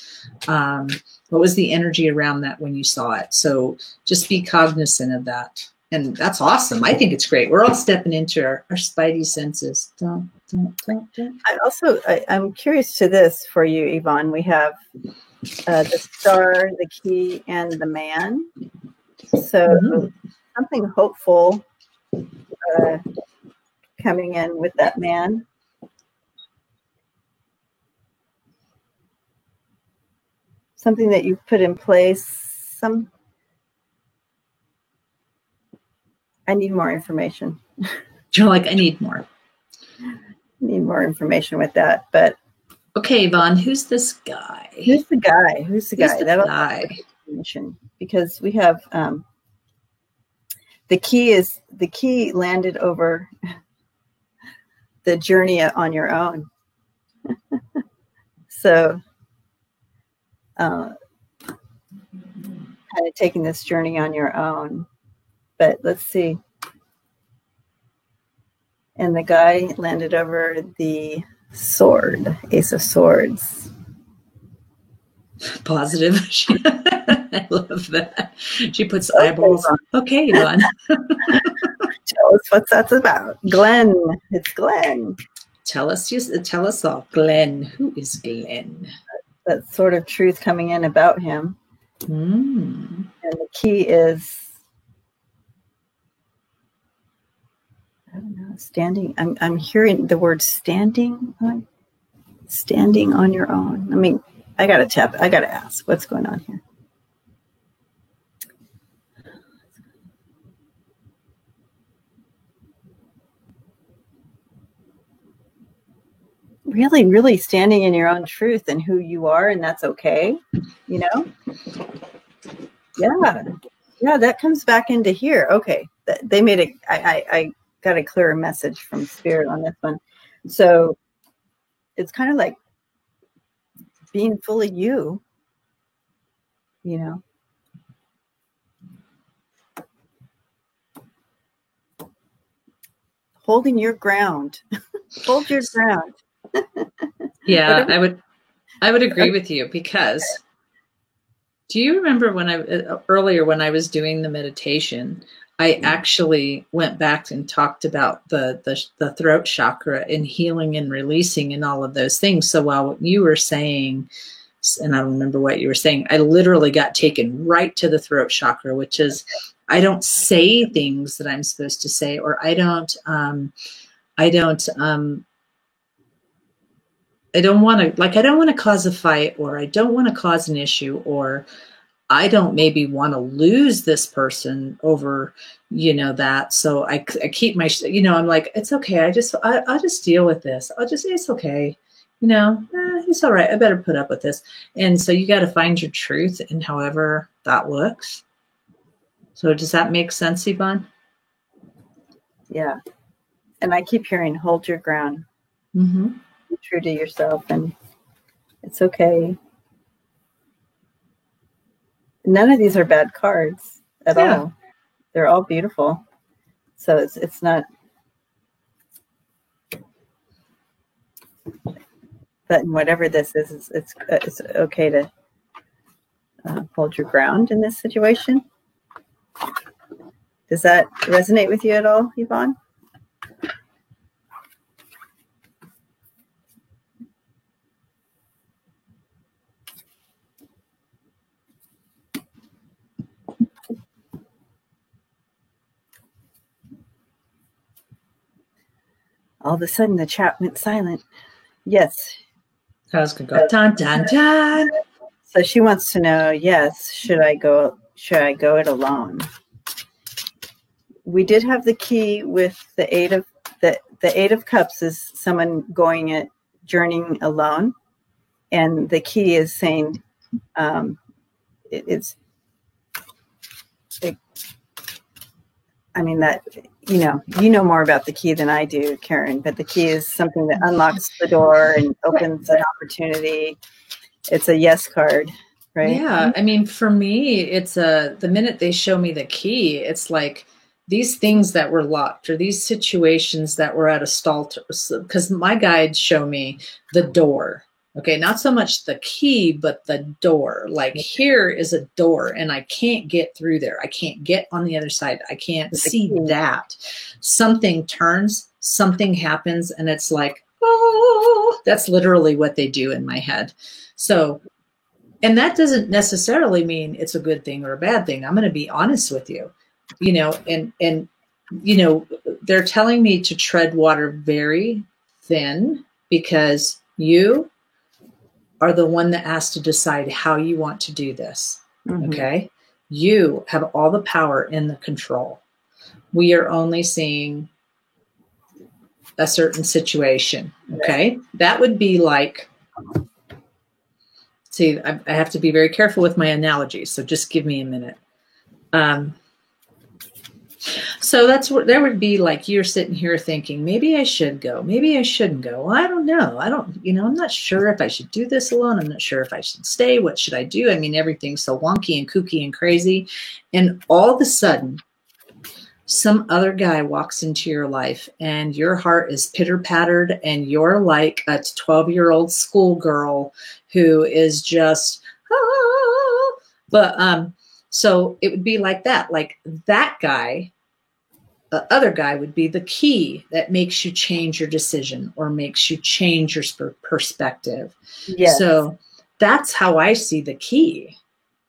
What was the energy around that when you saw it? So just be cognizant of that. And that's awesome. I think it's great. We're all stepping into our spidey senses. I'm curious to this for you, Yvonne. We have the Star, the Key, and the Man. So something hopeful coming in with that Man. Something that you've put in place. I need more information. You're like, I need more. Need more information with that. But okay, Yvonne, who's this guy? Who's the guy? Who's the guy? That'll guy. Because we have the key landed over the journey on your own. So, kind of taking this journey on your own. But let's see. And the guy landed over the sword, Ace of Swords. Positive. I love that. She puts eyeballs. Okay, Yvonne. Tell us what that's about. Glenn. It's Glenn. Tell us all. Glenn. Who is Glenn? That sort of truth coming in about him. And the key is, I don't know, standing. I'm hearing the word standing on your own. I mean, I gotta ask, what's going on here? Really, really standing in your own truth and who you are, and that's okay, you know? Yeah, that comes back into here. Okay, they made it. I got a clearer message from Spirit on this one. So it's kind of like being fully you, you know? Holding your ground. Hold your ground. Yeah, I would agree with you, because do you remember earlier when I was doing the meditation, I actually went back and talked about the throat chakra and healing and releasing and all of those things. So while you were saying, and I don't remember what you were saying, I literally got taken right to the throat chakra, which is, I don't say things that I'm supposed to say, or I don't want to cause a fight, or I don't want to cause an issue, or I don't maybe want to lose this person over, that. So I keep my, I'm like, it's okay. I'll just deal with this. It's okay. It's all right. I better put up with this. And so you got to find your truth in however that looks. So does that make sense, Yvonne? Yeah. And I keep hearing, hold your ground. Mm-hmm. Be true to yourself, and it's okay. None of these are bad cards at all. They're all beautiful. So it's not that, whatever this is, it's okay to hold your ground in this situation. Does that resonate with you at all, Yvonne? All of a sudden, the chat went silent. Yes. I was going to go, dun, dun, dun. So she wants to know, yes, should I go it alone? We did have the key with the Eight of Cups is someone going it, journeying alone. And the key is saying, that, you know more about the key than I do, Karen, but the key is something that unlocks the door and opens an opportunity. It's a yes card, right? Yeah. I mean, for me, it's the minute they show me the key, it's like these things that were locked, or these situations that were at a stall, because my guides show me the door. Okay, not so much the key, but the door. Like, here is a door, and I can't get through there. I can't get on the other side. I can't see that. Something turns, something happens, and it's like, oh, that's literally what they do in my head. So, and that doesn't necessarily mean it's a good thing or a bad thing. I'm going to be honest with you, and they're telling me to tread water very thin, because you are the one that has to decide how you want to do this. Mm-hmm. Okay. You have all the power and the control. We are only seeing a certain situation. Okay. That would be like, see, I have to be very careful with my analogies. So just give me a minute. So that's what there would be like you're sitting here thinking, maybe I should go, maybe I shouldn't go. Well, I don't know. I'm not sure if I should do this alone. I'm not sure if I should stay. What should I do? I mean, everything's so wonky and kooky and crazy. And all of a sudden, some other guy walks into your life and your heart is pitter pattered and you're like a 12-year-old schoolgirl who is just, ah. But so it would be like that. Like that guy, the other guy would be the key that makes you change your decision or makes you change your perspective. Yes. So that's how I see the key.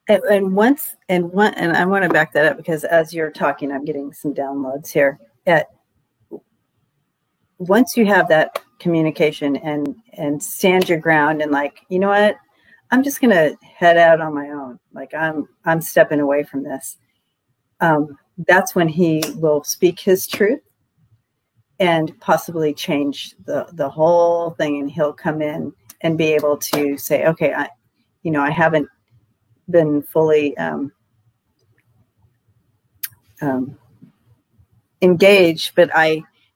And I want to back that up because as you're talking, I'm getting some downloads here. Once you have that communication and stand your ground and like, you know what, I'm just going to head out on my own. Like I'm stepping away from this. That's when he will speak his truth and possibly change the whole thing. And he'll come in and be able to say, okay, I haven't been fully engaged, but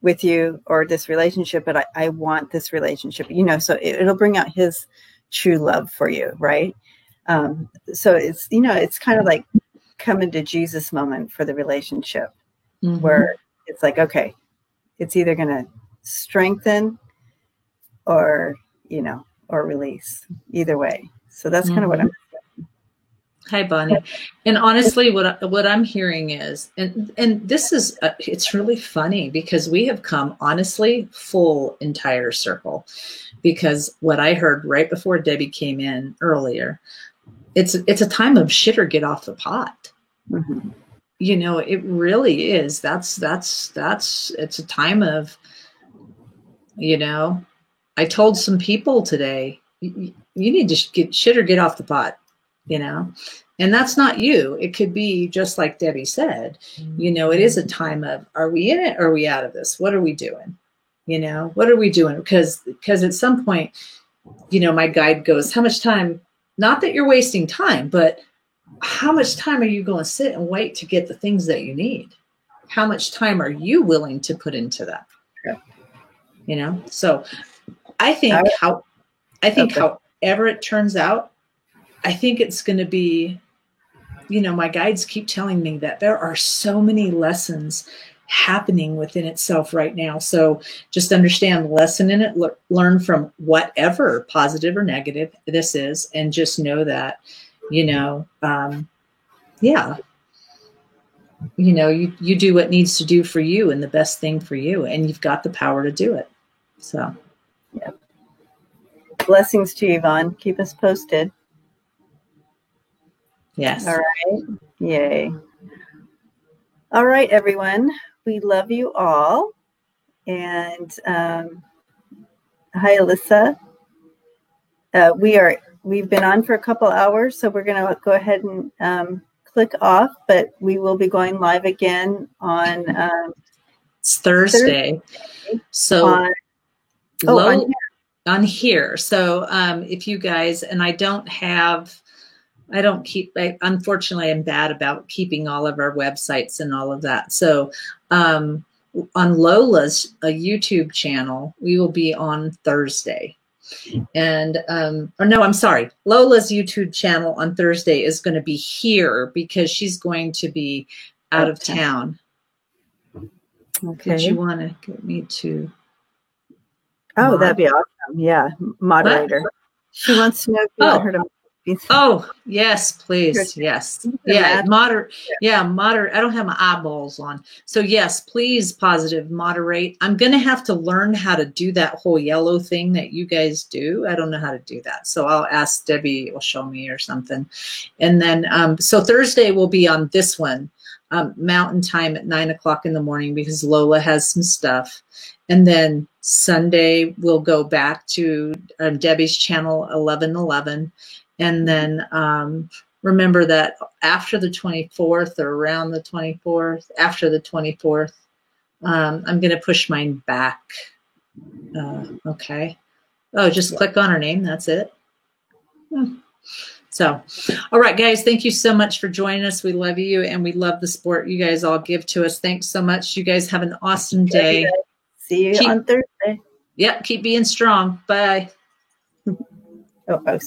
with you or this relationship, but I want this relationship, so it'll bring out his true love for you. Right. So it's, it's kind of like coming to Jesus moment for the relationship where it's like, okay, it's either going to strengthen or, or release either way. So that's kind of what I'm. Hi, Bonnie. And honestly, what I'm hearing is, and this is, it's really funny because we have come honestly full entire circle, because what I heard right before Debbie came in earlier, it's a time of shit or get off the pot. Mm-hmm. It really is. That's it's a time of, I told some people today, you need to get shit or get off the pot. And that's not you. It could be just like Debbie said, it is a time of, are we in it or are we out of this? What are we doing? What are we doing? Because at some point, my guide goes, how much time, not that you're wasting time, but how much time are you going to sit and wait to get the things that you need? How much time are you willing to put into that? Yeah. So I think however it turns out, I think it's going to be, my guides keep telling me that there are so many lessons happening within itself right now. So just understand the lesson in it, learn from whatever positive or negative this is, and just know that, you do what needs to do for you and the best thing for you, and you've got the power to do it. So, yeah. Blessings to you, Yvonne. Keep us posted. Yes. All right. Yay. All right, everyone. We love you all. And hi, Alyssa. We've been on for a couple hours, so we're going to go ahead and click off, but we will be going live again on it's Thursday. So on here. So if you guys, and unfortunately, I'm bad about keeping all of our websites and all of that. So on Lola's YouTube channel, we will be on Thursday. And, Lola's YouTube channel on Thursday is going to be here because she's going to be out of town. Okay. Did you want to get me to? Oh, that'd be awesome. Yeah. Moderator. What? She wants to know if you want her to. Oh, yes, please. Yes. Yeah. Moderate. Yeah. Moderate. I don't have my eyeballs on. So yes, please positive moderate. I'm going to have to learn how to do that whole yellow thing that you guys do. I don't know how to do that. So I'll ask Debbie will show me or something. And then, so Thursday will be on this one, Mountain Time at 9:00 in the morning because Lola has some stuff. And then Sunday we'll go back to Debbie's channel, 11:11. And then remember that after the 24th or around the 24th, after the 24th, I'm going to push mine back. Okay. Oh, just click on her name. That's it. So, all right, guys, thank you so much for joining us. We love you, and we love the support you guys all give to us. Thanks so much. You guys have an awesome day. See you on Thursday. Yep, keep being strong. Bye. Oh.